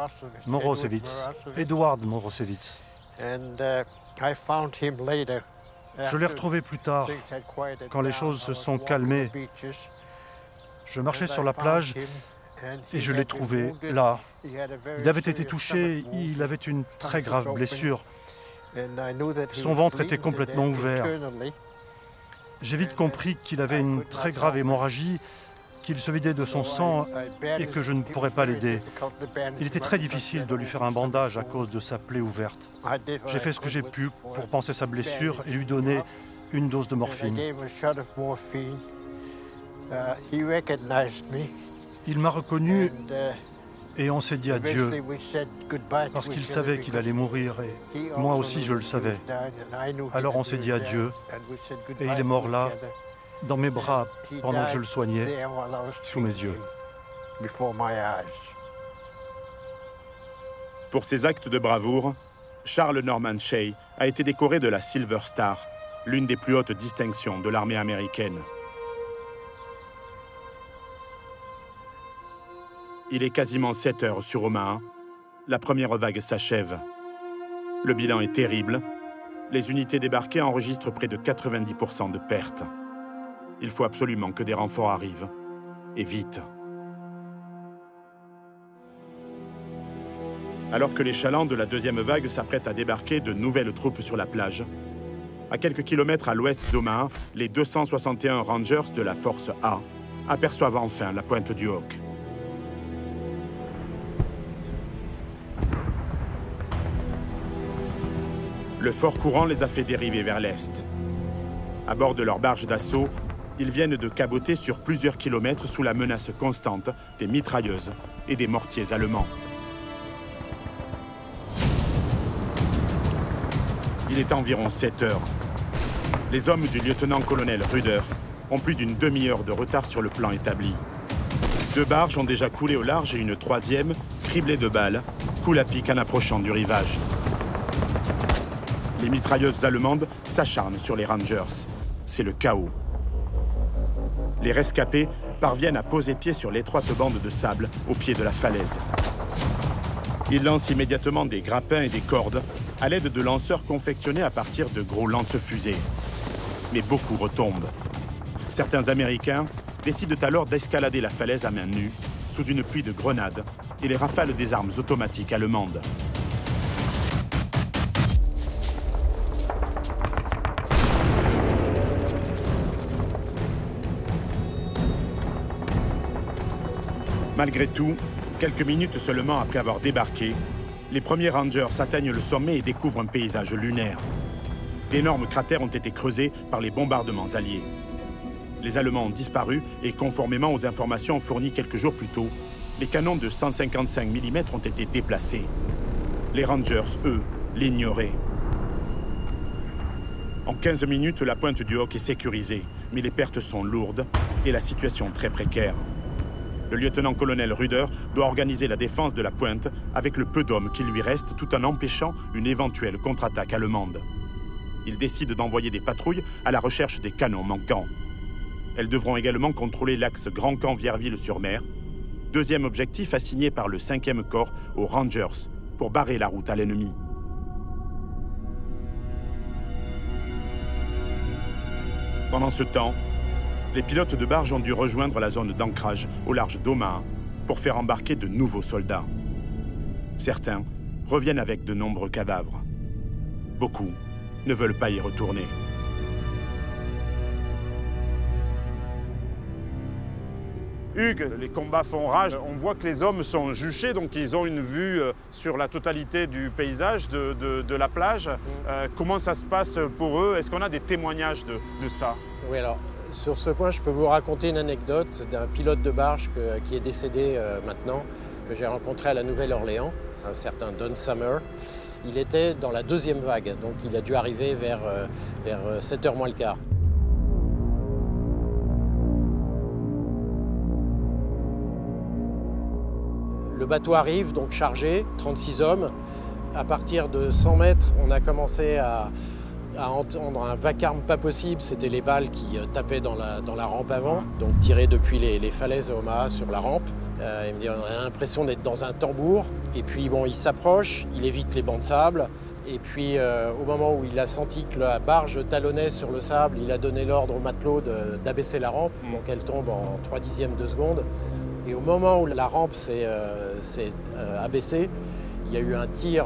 Morosevitz, Edward Morosevitz. Je l'ai retrouvé plus tard, quand les choses se sont calmées. Je marchais sur la plage et je l'ai trouvé là. Il avait été touché, il avait une très grave blessure. Son ventre était complètement ouvert. J'ai vite compris qu'il avait une très grave hémorragie, qu'il se vidait de son sang et que je ne pourrais pas l'aider. Il était très difficile de lui faire un bandage à cause de sa plaie ouverte. J'ai fait ce que j'ai pu pour panser sa blessure et lui donner une dose de morphine. Il m'a reconnu et on s'est dit adieu parce qu'il savait qu'il allait mourir et moi aussi je le savais. Alors on s'est dit adieu et il est mort là, dans mes bras, pendant que je le soignais, sous mes yeux. Pour ses actes de bravoure, Charles Norman Shea a été décoré de la Silver Star, l'une des plus hautes distinctions de l'armée américaine. Il est quasiment 7 heures sur Omaha. La première vague s'achève. Le bilan est terrible. Les unités débarquées enregistrent près de 90% de pertes. Il faut absolument que des renforts arrivent, et vite. Alors que les chalands de la deuxième vague s'apprêtent à débarquer de nouvelles troupes sur la plage, à quelques kilomètres à l'ouest d'Omaha, les 261 Rangers de la force A aperçoivent enfin la pointe du Hawk. Le fort courant les a fait dériver vers l'est. À bord de leur barge d'assaut, ils viennent de caboter sur plusieurs kilomètres sous la menace constante des mitrailleuses et des mortiers allemands. Il est environ 7 heures. Les hommes du lieutenant-colonel Ruder ont plus d'une demi-heure de retard sur le plan établi. 2 barges ont déjà coulé au large et une troisième, criblée de balles, coule à pic en approchant du rivage. Les mitrailleuses allemandes s'acharnent sur les Rangers. C'est le chaos. Les rescapés parviennent à poser pied sur l'étroite bande de sable au pied de la falaise. Ils lancent immédiatement des grappins et des cordes à l'aide de lanceurs confectionnés à partir de gros lance-fusées. Mais beaucoup retombent. Certains Américains décident alors d'escalader la falaise à main nue, sous une pluie de grenades et les rafales des armes automatiques allemandes. Malgré tout, quelques minutes seulement après avoir débarqué, les premiers Rangers atteignent le sommet et découvrent un paysage lunaire. D'énormes cratères ont été creusés par les bombardements alliés. Les Allemands ont disparu et, conformément aux informations fournies quelques jours plus tôt, les canons de 155 mm ont été déplacés. Les Rangers, eux, l'ignoraient. En 15 minutes, la pointe du Hawk est sécurisée, mais les pertes sont lourdes et la situation très précaire. Le lieutenant-colonel Ruder doit organiser la défense de la pointe avec le peu d'hommes qui lui restent tout en empêchant une éventuelle contre-attaque allemande. Il décide d'envoyer des patrouilles à la recherche des canons manquants. Elles devront également contrôler l'axe Grand Camp-Vierville-sur-Mer, deuxième objectif assigné par le 5e corps aux Rangers pour barrer la route à l'ennemi. Pendant ce temps, les pilotes de barge ont dû rejoindre la zone d'ancrage au large d'Omaha pour faire embarquer de nouveaux soldats. Certains reviennent avec de nombreux cadavres. Beaucoup ne veulent pas y retourner. Hugues, les combats font rage. On voit que les hommes sont juchés, donc ils ont une vue sur la totalité du paysage, de la plage. Comment ça se passe pour eux? Est-ce qu'on a des témoignages de ça? Oui, alors, sur ce point, je peux vous raconter une anecdote d'un pilote de barge qui est décédé maintenant, que j'ai rencontré à la Nouvelle-Orléans, un certain Don Summer. Il était dans la deuxième vague, donc il a dû arriver vers 7h moins le quart. Le bateau arrive, donc chargé, 36 hommes. À partir de 100 mètres, on a commencé à entendre un vacarme pas possible. C'était les balles qui tapaient dans la rampe avant, donc tirées depuis les falaises à Omaha sur la rampe. Il me dit, on a l'impression d'être dans un tambour. Et puis bon, il s'approche, il évite les bancs de sable. Et puis au moment où il a senti que la barge talonnait sur le sable, il a donné l'ordre aux matelots d'abaisser la rampe. Donc elle tombe en 3/10 de seconde. Et au moment où la rampe s'est abaissée, il y a eu un tir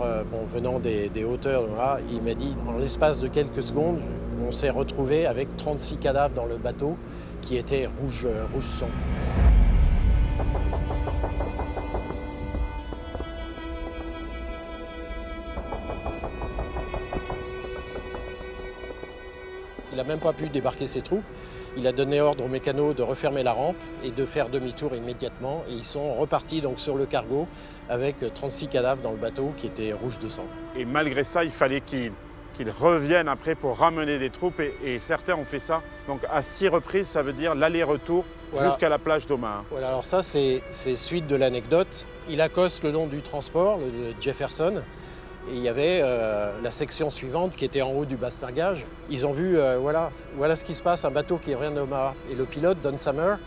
venant des hauteurs. Il m'a dit, en l'espace de quelques secondes, on s'est retrouvé avec 36 cadavres dans le bateau qui étaient rouge sang. Il n'a même pas pu débarquer ses troupes. Il a donné ordre aux mécanos de refermer la rampe et de faire demi-tour immédiatement. Et ils sont repartis donc sur le cargo avec 36 cadavres dans le bateau qui étaient rouges de sang. Et malgré ça, il fallait qu'ils reviennent après pour ramener des troupes. Et certains ont fait ça. Donc à 6 reprises, ça veut dire l'aller-retour jusqu'à la plage d'Omaha. Voilà, alors ça, c'est suite de l'anecdote. Il accoste le long du transport, le Jefferson. Et il y avait la section suivante qui était en haut du bastingage. Ils ont vu, voilà ce qui se passe, un bateau qui revient d'Omaha. Et le pilote, Don Summer,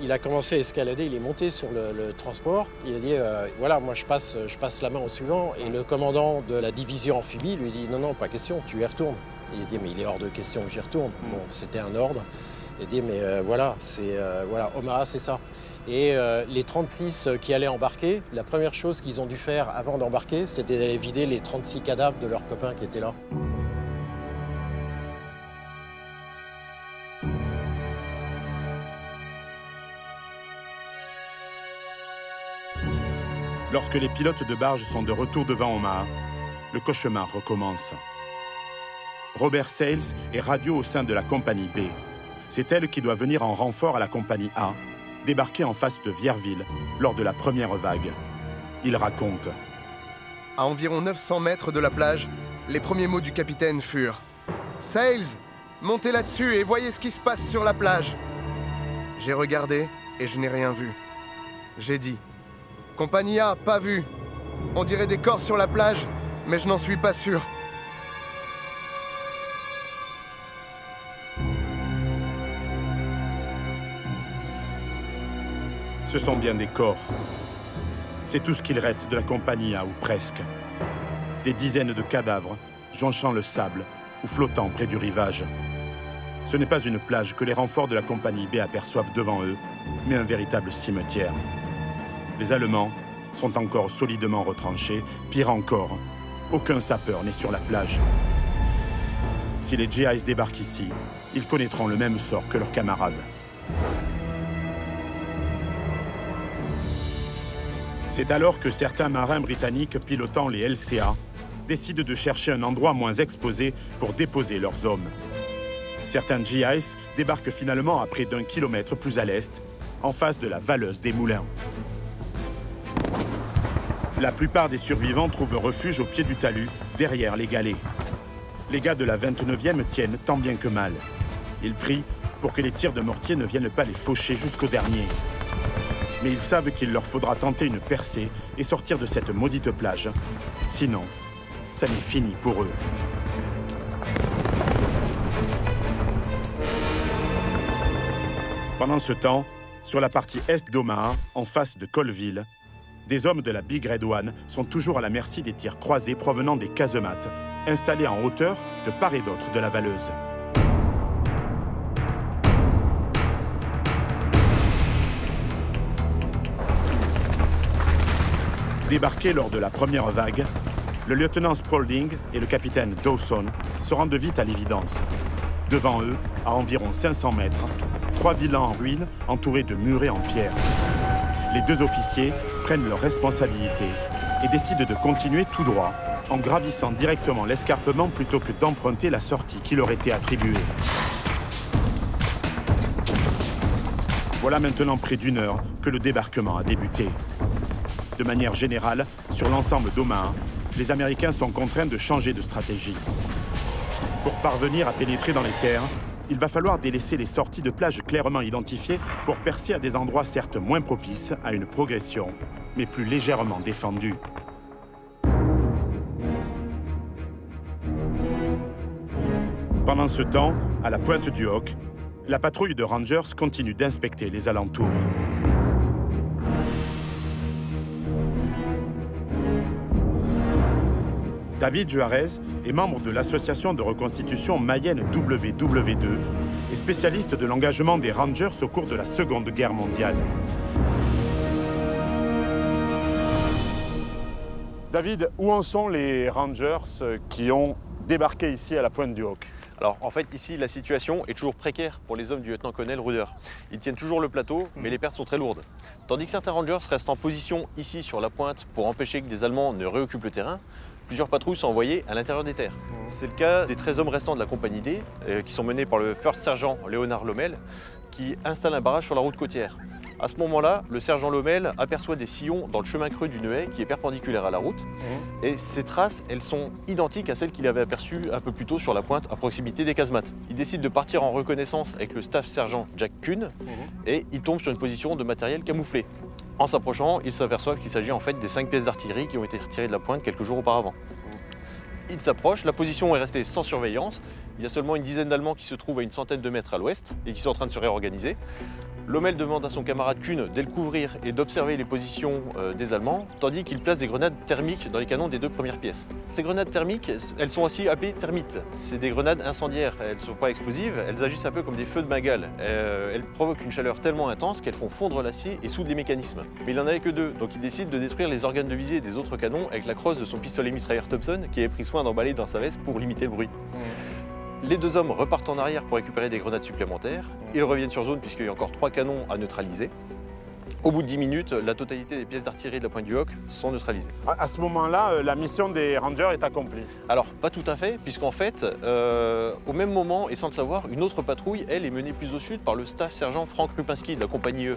il a commencé à escalader, il est monté sur le transport. Il a dit, voilà, moi je passe la main au suivant. Et le commandant de la division amphibie lui dit, non, pas question, tu y retournes. Il a dit, mais il est hors de question que j'y retourne. Bon, c'était un ordre. Il dit mais voilà, Omaha c'est ça. Et les 36 qui allaient embarquer, la première chose qu'ils ont dû faire avant d'embarquer, c'était d'aller vider les 36 cadavres de leurs copains qui étaient là. Lorsque les pilotes de barge sont de retour devant Omaha, le cauchemar recommence. Robert Sales est radio au sein de la compagnie B. C'est elle qui doit venir en renfort à la compagnie A, débarquer en face de Vierville lors de la première vague. Il raconte. À environ 900 mètres de la plage, les premiers mots du capitaine furent « Sales, montez là-dessus et voyez ce qui se passe sur la plage !» J'ai regardé et je n'ai rien vu. J'ai dit « Compagnie A, pas vu. On dirait des corps sur la plage, mais je n'en suis pas sûr. » Ce sont bien des corps. C'est tout ce qu'il reste de la compagnie A, ou presque. Des dizaines de cadavres, jonchant le sable ou flottant près du rivage. Ce n'est pas une plage que les renforts de la compagnie B aperçoivent devant eux, mais un véritable cimetière. Les Allemands sont encore solidement retranchés. Pire encore, aucun sapeur n'est sur la plage. Si les GIs débarquent ici, ils connaîtront le même sort que leurs camarades. C'est alors que certains marins britanniques pilotant les LCA décident de chercher un endroit moins exposé pour déposer leurs hommes. Certains GIs débarquent finalement à près d'1 kilomètre plus à l'est, en face de la Valeuse des Moulins. La plupart des survivants trouvent refuge au pied du talus, derrière les galets. Les gars de la 29e tiennent tant bien que mal. Ils prient pour que les tirs de mortier ne viennent pas les faucher jusqu'au dernier. Mais ils savent qu'il leur faudra tenter une percée et sortir de cette maudite plage. Sinon, ça n'est fini pour eux. Pendant ce temps, sur la partie est d'Omaha, en face de Colville, des hommes de la Big Red One sont toujours à la merci des tirs croisés provenant des casemates, installés en hauteur de part et d'autre de la Valeuse. Débarqués lors de la première vague, le lieutenant Spaulding et le capitaine Dawson se rendent vite à l'évidence. Devant eux, à environ 500 mètres, 3 villas en ruine entourées de murets en pierre. Les deux officiers prennent leurs responsabilités et décident de continuer tout droit en gravissant directement l'escarpement plutôt que d'emprunter la sortie qui leur était attribuée. Voilà maintenant près d'1 heure que le débarquement a débuté. De manière générale, sur l'ensemble d'Omaha, les Américains sont contraints de changer de stratégie. Pour parvenir à pénétrer dans les terres, il va falloir délaisser les sorties de plage clairement identifiées pour percer à des endroits certes moins propices à une progression, mais plus légèrement défendus. Pendant ce temps, à la pointe du Hawk, la patrouille de Rangers continue d'inspecter les alentours. David Juarez est membre de l'association de reconstitution Mayenne WW2 et spécialiste de l'engagement des Rangers au cours de la Seconde Guerre mondiale. David, où en sont les Rangers qui ont débarqué ici à la pointe du Hawk? Alors en fait ici la situation est toujours précaire pour les hommes du lieutenant-colonel Ruder. Ils tiennent toujours le plateau mais les pertes sont très lourdes. Tandis que certains Rangers restent en position ici sur la pointe pour empêcher que des Allemands ne réoccupent le terrain, plusieurs patrouilles sont envoyées à l'intérieur des terres. C'est le cas des 13 hommes restants de la compagnie D qui sont menés par le first sergent Léonard Lommel qui installe un barrage sur la route côtière. À ce moment-là, le sergent Lommel aperçoit des sillons dans le chemin creux du Neuet qui est perpendiculaire à la route. Et ces traces, elles sont identiques à celles qu'il avait aperçues un peu plus tôt sur la pointe à proximité des casemates. Il décide de partir en reconnaissance avec le staff sergent Jack Kuhn et il tombe sur une position de matériel camouflé. En s'approchant, ils s'aperçoivent qu'il s'agit en fait des 5 pièces d'artillerie qui ont été retirées de la pointe quelques jours auparavant. Ils s'approchent, la position est restée sans surveillance. Il y a seulement une dizaine d'Allemands qui se trouvent à une centaine de mètres à l'ouest et qui sont en train de se réorganiser. Lommel demande à son camarade Kuhn de le couvrir et d'observer les positions des Allemands, tandis qu'il place des grenades thermiques dans les canons des deux premières pièces. Ces grenades thermiques, elles sont aussi appelées thermites. C'est des grenades incendiaires, elles ne sont pas explosives, elles agissent un peu comme des feux de Bengale. Elles provoquent une chaleur tellement intense qu'elles font fondre l'acier et soudent les mécanismes. Mais il n'en avait que deux, donc il décide de détruire les organes de visée des autres canons avec la crosse de son pistolet mitrailleur Thompson qui avait pris soin d'emballer dans sa veste pour limiter le bruit. Les deux hommes repartent en arrière pour récupérer des grenades supplémentaires. Ils reviennent sur zone puisqu'il y a encore 3 canons à neutraliser. Au bout de 10 minutes, la totalité des pièces d'artillerie de la pointe du Hoc sont neutralisées. À ce moment-là, la mission des Rangers est accomplie. Alors, pas tout à fait, puisqu'en fait, au même moment, et sans le savoir, une autre patrouille, elle, est menée plus au sud par le staff-sergent Frank Rupinski de la compagnie E.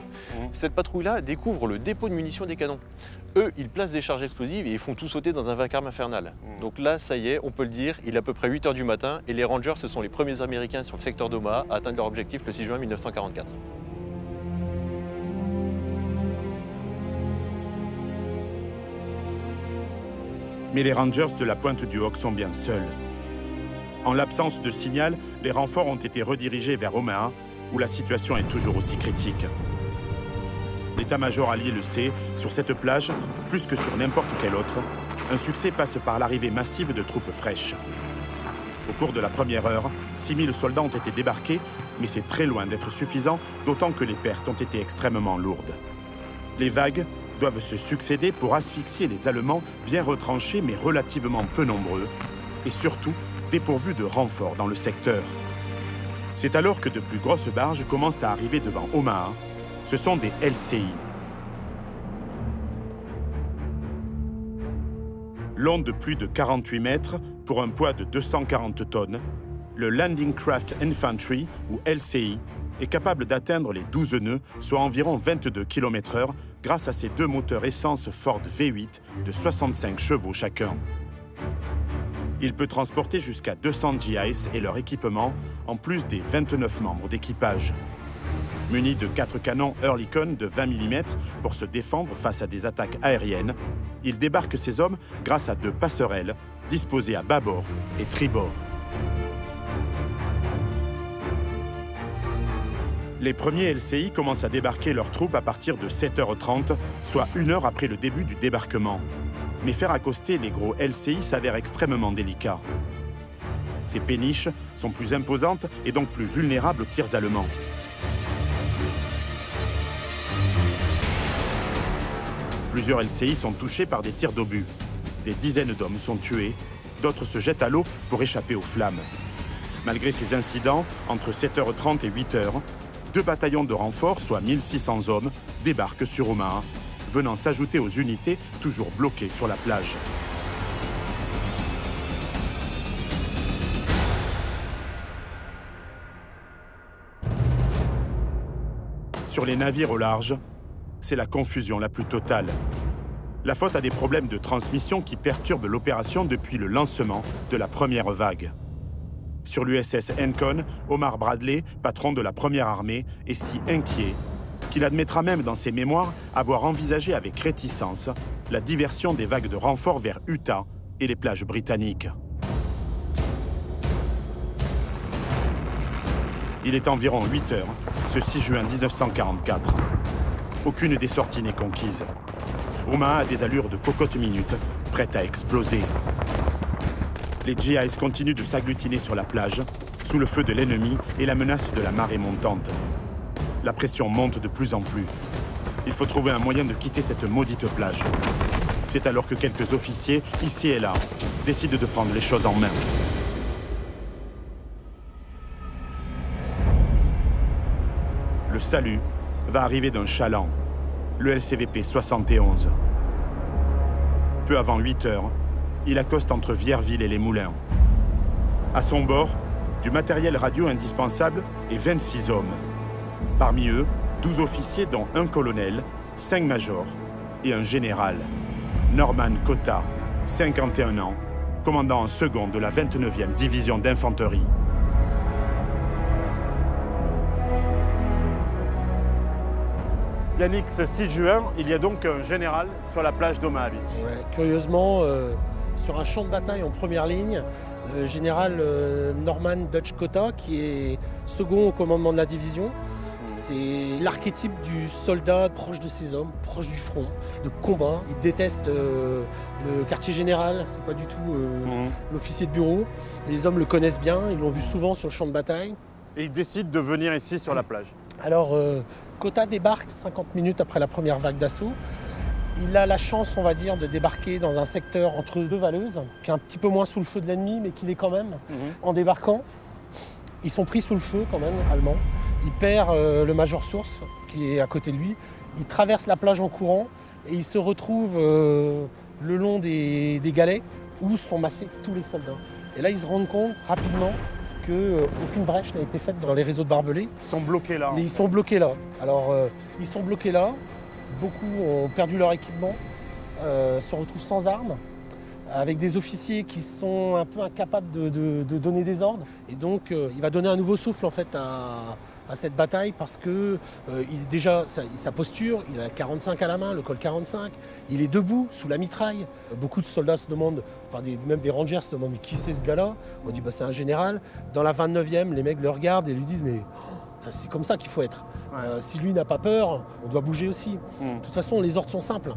Cette patrouille-là découvre le dépôt de munitions des canons. Eux, ils placent des charges explosives et ils font tout sauter dans un vacarme infernal. Donc là, ça y est, on peut le dire, il est à peu près 8 h du matin et les Rangers, ce sont les premiers Américains sur le secteur d'Omaha à atteindre leur objectif le 6 juin 1944. Mais les Rangers de la pointe du Hoc sont bien seuls. En l'absence de signal, les renforts ont été redirigés vers Omaha, où la situation est toujours aussi critique. L'état-major allié le sait, sur cette plage, plus que sur n'importe quelle autre, un succès passe par l'arrivée massive de troupes fraîches. Au cours de la première heure, 6000 soldats ont été débarqués, mais c'est très loin d'être suffisant, d'autant que les pertes ont été extrêmement lourdes. Les vagues doivent se succéder pour asphyxier les Allemands bien retranchés mais relativement peu nombreux, et surtout dépourvus de renforts dans le secteur. C'est alors que de plus grosses barges commencent à arriver devant Omaha. Ce sont des LCI. Long de plus de 48 mètres, pour un poids de 240 tonnes, le Landing Craft Infantry, ou LCI, est capable d'atteindre les 12 nœuds, soit environ 22 km/h, grâce à ses 2 moteurs essence Ford V8 de 65 chevaux chacun. Il peut transporter jusqu'à 200 GIs et leur équipement, en plus des 29 membres d'équipage. Muni de 4 canons Oerlikon de 20 mm pour se défendre face à des attaques aériennes, il débarque ses hommes grâce à 2 passerelles disposées à bâbord et tribord. Les premiers LCI commencent à débarquer leurs troupes à partir de 7 h 30, soit 1 heure après le début du débarquement. Mais faire accoster les gros LCI s'avère extrêmement délicat. Ces péniches sont plus imposantes et donc plus vulnérables aux tirs allemands. Plusieurs LCI sont touchés par des tirs d'obus. Des dizaines d'hommes sont tués, d'autres se jettent à l'eau pour échapper aux flammes. Malgré ces incidents, entre 7 h 30 et 8 h, 2 bataillons de renfort, soit 1600 hommes, débarquent sur Omaha, venant s'ajouter aux unités toujours bloquées sur la plage. Sur les navires au large, c'est la confusion la plus totale. La faute a des problèmes de transmission qui perturbent l'opération depuis le lancement de la première vague. Sur l'USS Encon, Omar Bradley, patron de la première armée, est si inquiet qu'il admettra même dans ses mémoires avoir envisagé avec réticence la diversion des vagues de renfort vers Utah et les plages britanniques. Il est environ 8 h, ce 6 juin 1944. Aucune des sorties n'est conquise. Omaha a des allures de cocotte minute, prête à exploser. Les GIs continuent de s'agglutiner sur la plage, sous le feu de l'ennemi et la menace de la marée montante. La pression monte de plus en plus. Il faut trouver un moyen de quitter cette maudite plage. C'est alors que quelques officiers, ici et là, décident de prendre les choses en main. Le salut va arriver d'un chaland, le LCVP 71. Peu avant 8 h, il accoste entre Vierville et les Moulins. À son bord, du matériel radio indispensable et 26 hommes. Parmi eux, 12 officiers dont un colonel, 5 majors et un général. Norman Cotta, 51 ans, commandant en second de la 29e division d'infanterie. Yannick, ce 6 juin, il y a donc un général sur la plage d'Omaha Beach. Ouais, curieusement, sur un champ de bataille en première ligne, le général Norman Dutch Cotta, qui est second au commandement de la division, C'est l'archétype du soldat proche de ses hommes, proche du front, de combat. Il déteste le quartier général, c'est pas du tout l'officier de bureau. Les hommes le connaissent bien, ils l'ont vu souvent sur le champ de bataille. Et il décide de venir ici sur la plage. Alors, Kota débarque 50 minutes après la première vague d'assaut. Il a la chance, on va dire, de débarquer dans un secteur entre deux valeuses, qui est un petit peu moins sous le feu de l'ennemi, mais qui l'est quand même. En débarquant, ils sont pris sous le feu quand même, allemands. Il perd le Major Source, qui est à côté de lui. Il traverse la plage en courant et il se retrouve le long des galets où sont massés tous les soldats. Et là, ils se rendent compte rapidement qu'aucune brèche n'a été faite dans les réseaux de barbelés. Ils sont bloqués là. Ils sont bloqués là. Alors, ils sont bloqués là. Beaucoup ont perdu leur équipement, se retrouvent sans armes, avec des officiers qui sont un peu incapables de donner des ordres. Et donc, il va donner un nouveau souffle en fait à cette bataille parce que déjà sa posture, il a le 45 à la main, le col 45, il est debout sous la mitraille. Beaucoup de soldats se demandent, enfin même des rangers se demandent qui c'est ce gars-là. On dit c'est un général. Dans la 29e, les mecs le regardent et lui disent mais c'est comme ça qu'il faut être. Si lui n'a pas peur, on doit bouger aussi. De toute façon, les ordres sont simples.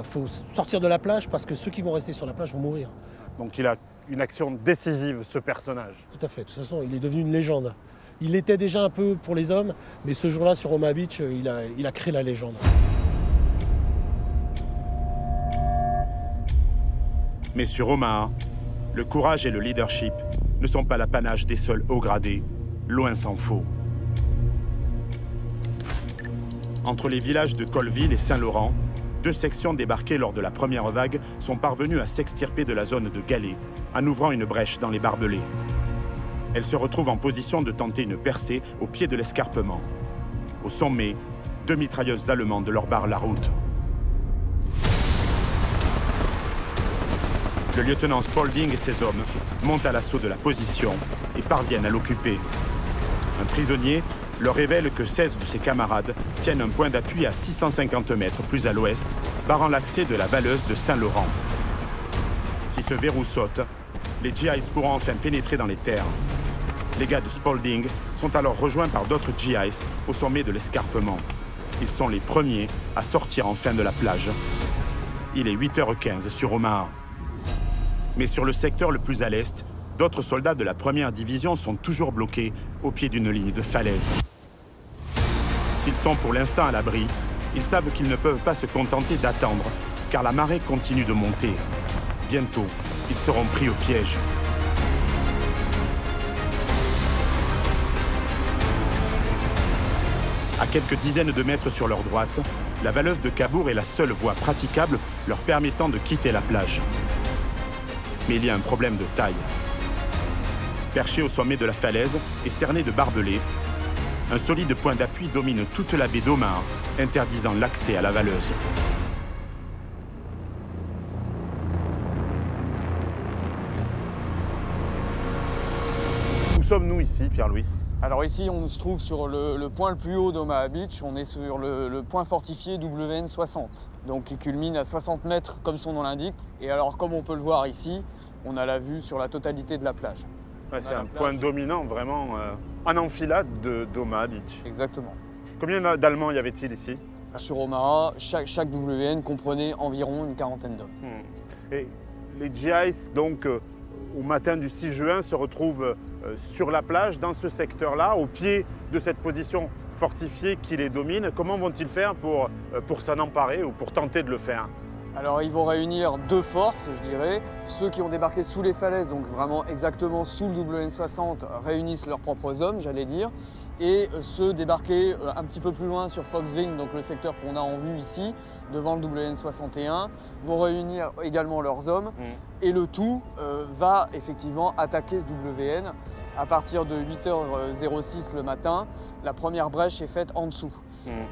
Faut sortir de la plage parce que ceux qui vont rester sur la plage vont mourir. Donc il a une action décisive, ce personnage. Tout à fait. De toute façon, il est devenu une légende. Il l'était déjà un peu pour les hommes, mais ce jour-là, sur Omaha Beach, il a créé la légende. Mais sur Omaha, le courage et le leadership ne sont pas l'apanage des seuls hauts gradés, loin s'en faut. Entre les villages de Colville et Saint-Laurent, deux sections débarquées lors de la première vague sont parvenues à s'extirper de la zone de galets en ouvrant une brèche dans les barbelés. Elles se retrouvent en position de tenter une percée au pied de l'escarpement. Au sommet, deux mitrailleuses allemandes leur barrent la route. Le lieutenant Spaulding et ses hommes montent à l'assaut de la position et parviennent à l'occuper. Un prisonnier leur révèle que 16 de ses camarades tiennent un point d'appui à 650 mètres plus à l'ouest, barrant l'accès de la valeuse de Saint-Laurent. Si ce verrou saute, les GIs pourront enfin pénétrer dans les terres. Les gars de Spaulding sont alors rejoints par d'autres GIs au sommet de l'escarpement. Ils sont les premiers à sortir enfin de la plage. Il est 8h15 sur Omaha. Mais sur le secteur le plus à l'est, d'autres soldats de la première division sont toujours bloqués au pied d'une ligne de falaise. S'ils sont pour l'instant à l'abri, ils savent qu'ils ne peuvent pas se contenter d'attendre, car la marée continue de monter. Bientôt, ils seront pris au piège. À quelques dizaines de mètres sur leur droite, la valeuse de Cabourg est la seule voie praticable leur permettant de quitter la plage. Mais il y a un problème de taille. Perché au sommet de la falaise et cerné de barbelés, un solide point d'appui domine toute la baie d'Omaha, interdisant l'accès à la valeuse. Où sommes-nous ici, Pierre-Louis? Alors ici, on se trouve sur le point le plus haut d'Omaha Beach. On est sur le point fortifié WN 60, donc qui culmine à 60 mètres comme son nom l'indique. Et alors, comme on peut le voir ici, on a la vue sur la totalité de la plage. Ouais, c'est un point dominant vraiment en enfilade d'Omaha Beach. Exactement. Combien d'Allemands y avait-il ici? Sur Omaha, chaque WN comprenait environ une quarantaine d'hommes. Et les GIs, donc, au matin du 6 juin, se retrouvent sur la plage, dans ce secteur-là, au pied de cette position fortifiée qui les domine. Comment vont-ils faire pour s'en emparer ou pour tenter de le faire? Alors ils vont réunir deux forces, je dirais. Ceux qui ont débarqué sous les falaises, donc vraiment exactement sous le WN60, réunissent leurs propres hommes, j'allais dire. Et ceux débarqués un petit peu plus loin sur Foxville, donc le secteur qu'on a en vue ici, devant le WN61, vont réunir également leurs hommes. Et le tout va effectivement attaquer ce WN. À partir de 8h06 le matin, la première brèche est faite en dessous.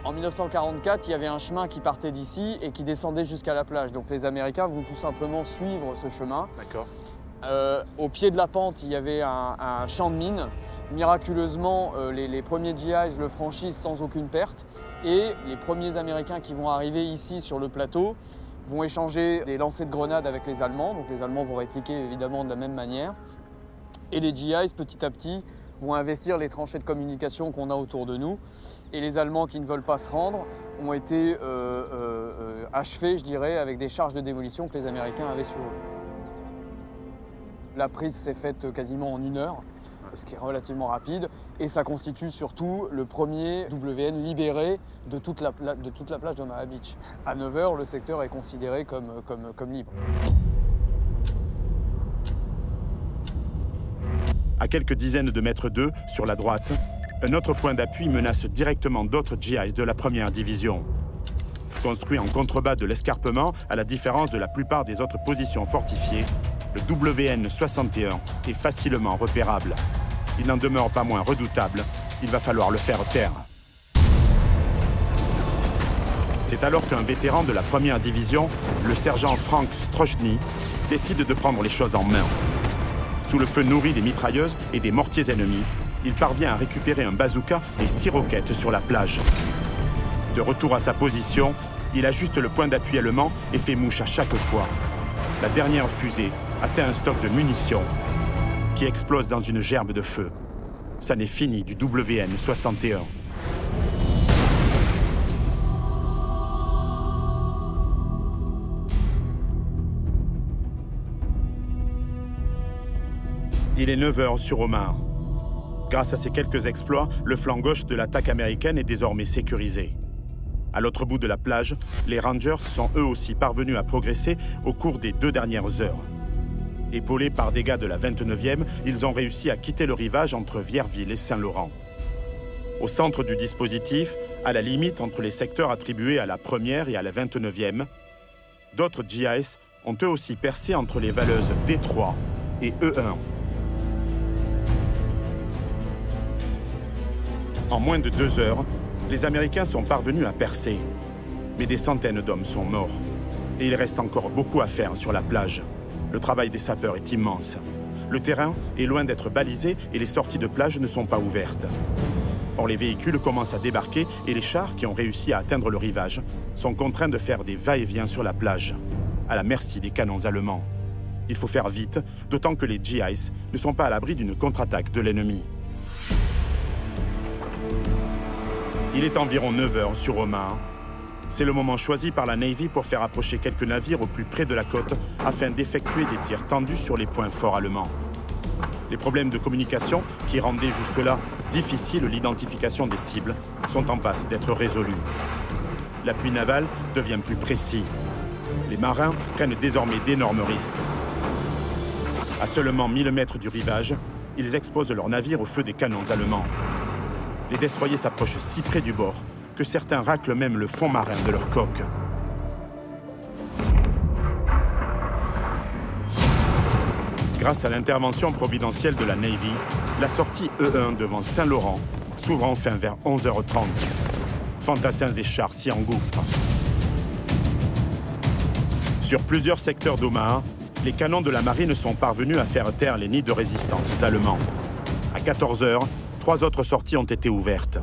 En 1944, il y avait un chemin qui partait d'ici et qui descendait jusqu'à la plage. Donc les Américains vont tout simplement suivre ce chemin. D'accord. Au pied de la pente, il y avait un champ de mines. Miraculeusement, les premiers GIs le franchissent sans aucune perte. Et les premiers Américains qui vont arriver ici sur le plateau vont échanger des lancers de grenades avec les Allemands. Donc les Allemands vont répliquer évidemment de la même manière. Et les GIs, petit à petit, vont investir les tranchées de communication qu'on a autour de nous. Et les Allemands qui ne veulent pas se rendre ont été achevés, je dirais, avec des charges de démolition que les Américains avaient sur eux. La prise s'est faite quasiment en 1 heure, ce qui est relativement rapide, et ça constitue surtout le premier WN libéré de toute la plage d'Omaha Beach. À 9 h, le secteur est considéré comme libre. À quelques dizaines de mètres d'eux, sur la droite, un autre point d'appui menace directement d'autres GIs de la première division. Construit en contrebas de l'escarpement, à la différence de la plupart des autres positions fortifiées, le WN-61 est facilement repérable. Il n'en demeure pas moins redoutable, il va falloir le faire taire. C'est alors qu'un vétéran de la première division, le sergent Frank Strochny, décide de prendre les choses en main. Sous le feu nourri des mitrailleuses et des mortiers ennemis, il parvient à récupérer un bazooka et 6 roquettes sur la plage. De retour à sa position, il ajuste le point d'appui allemand et fait mouche à chaque fois. La dernière fusée atteint un stock de munitions qui explose dans une gerbe de feu. Ça n'est fini du WN-61. Il est 9 h sur Omaha. Grâce à ces quelques exploits, le flanc gauche de l'attaque américaine est désormais sécurisé. À l'autre bout de la plage, les Rangers sont eux aussi parvenus à progresser au cours des 2 dernières heures. Épaulés par des gars de la 29e, ils ont réussi à quitter le rivage entre Vierville et Saint-Laurent. Au centre du dispositif, à la limite entre les secteurs attribués à la 1e et à la 29e, d'autres GIs ont eux aussi percé entre les valeuses D3 et E1. En moins de 2 heures, les Américains sont parvenus à percer. Mais des centaines d'hommes sont morts. Et il reste encore beaucoup à faire sur la plage. Le travail des sapeurs est immense. Le terrain est loin d'être balisé et les sorties de plage ne sont pas ouvertes. Or, les véhicules commencent à débarquer et les chars qui ont réussi à atteindre le rivage sont contraints de faire des va-et-vient sur la plage, à la merci des canons allemands. Il faut faire vite, d'autant que les GIs ne sont pas à l'abri d'une contre-attaque de l'ennemi. Il est environ 9 h sur Omaha. C'est le moment choisi par la Navy pour faire approcher quelques navires au plus près de la côte afin d'effectuer des tirs tendus sur les points forts allemands. Les problèmes de communication qui rendaient jusque-là difficile l'identification des cibles sont en passe d'être résolus. L'appui naval devient plus précis. Les marins prennent désormais d'énormes risques. À seulement 1000 mètres du rivage, ils exposent leurs navires au feu des canons allemands. Les destroyers s'approchent si près du bord que certains raclent même le fond marin de leur coque. Grâce à l'intervention providentielle de la Navy, la sortie E1 devant Saint-Laurent s'ouvre enfin vers 11 h 30. Fantassins et chars s'y engouffrent. Sur plusieurs secteurs d'Omaha, les canons de la marine sont parvenus à faire taire les nids de résistance allemands. À 14 h, 3 autres sorties ont été ouvertes.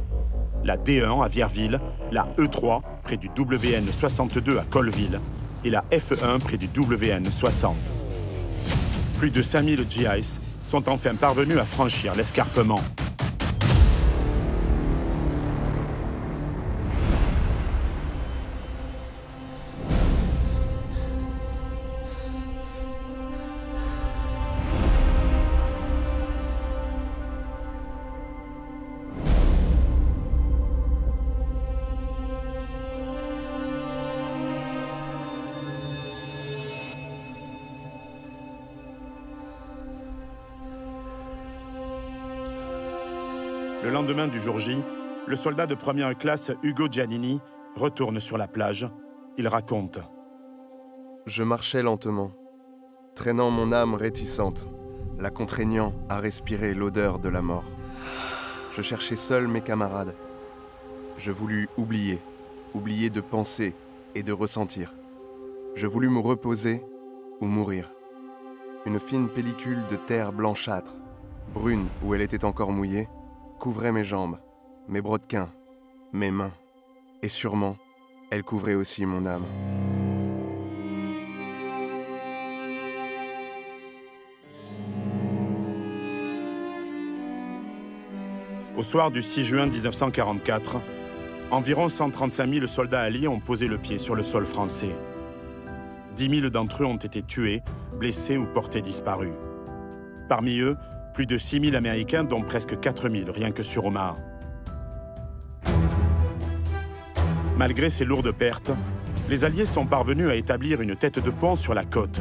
La D1 à Vierville, la E3 près du WN-62 à Colville et la FE1 près du WN-60. Plus de 5000 GIs sont enfin parvenus à franchir l'escarpement. Le lendemain du jour J, le soldat de première classe Ugo Giannini retourne sur la plage. Il raconte. Je marchais lentement, traînant mon âme réticente, la contraignant à respirer l'odeur de la mort. Je cherchais seul mes camarades. Je voulus oublier de penser et de ressentir. Je voulus me reposer ou mourir. Une fine pellicule de terre blanchâtre, brune où elle était encore mouillée, couvrait mes jambes, mes brodequins, mes mains. Et sûrement, elle couvrait aussi mon âme. Au soir du 6 juin 1944, environ 135 000 soldats alliés ont posé le pied sur le sol français. 10 000 d'entre eux ont été tués, blessés ou portés disparus. Parmi eux, plus de 6 000 Américains, dont presque 4 000 rien que sur Omaha. Malgré ces lourdes pertes, les Alliés sont parvenus à établir une tête de pont sur la côte.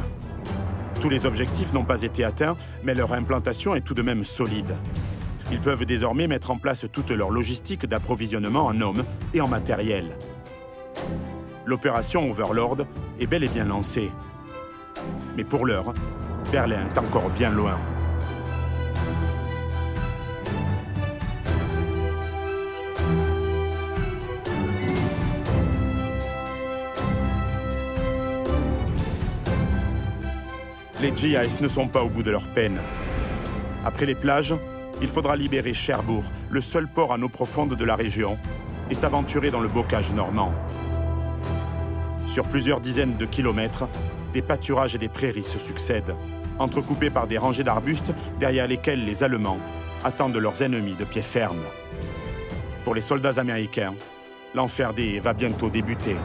Tous les objectifs n'ont pas été atteints, mais leur implantation est tout de même solide. Ils peuvent désormais mettre en place toute leur logistique d'approvisionnement en hommes et en matériel. L'opération Overlord est bel et bien lancée. Mais pour l'heure, Berlin est encore bien loin. Les GIs ne sont pas au bout de leur peine. Après les plages, il faudra libérer Cherbourg, le seul port en eau profonde de la région, et s'aventurer dans le bocage normand. Sur plusieurs dizaines de kilomètres, des pâturages et des prairies se succèdent, entrecoupés par des rangées d'arbustes derrière lesquels les Allemands attendent leurs ennemis de pied ferme. Pour les soldats américains, l'enfer D va bientôt débuter.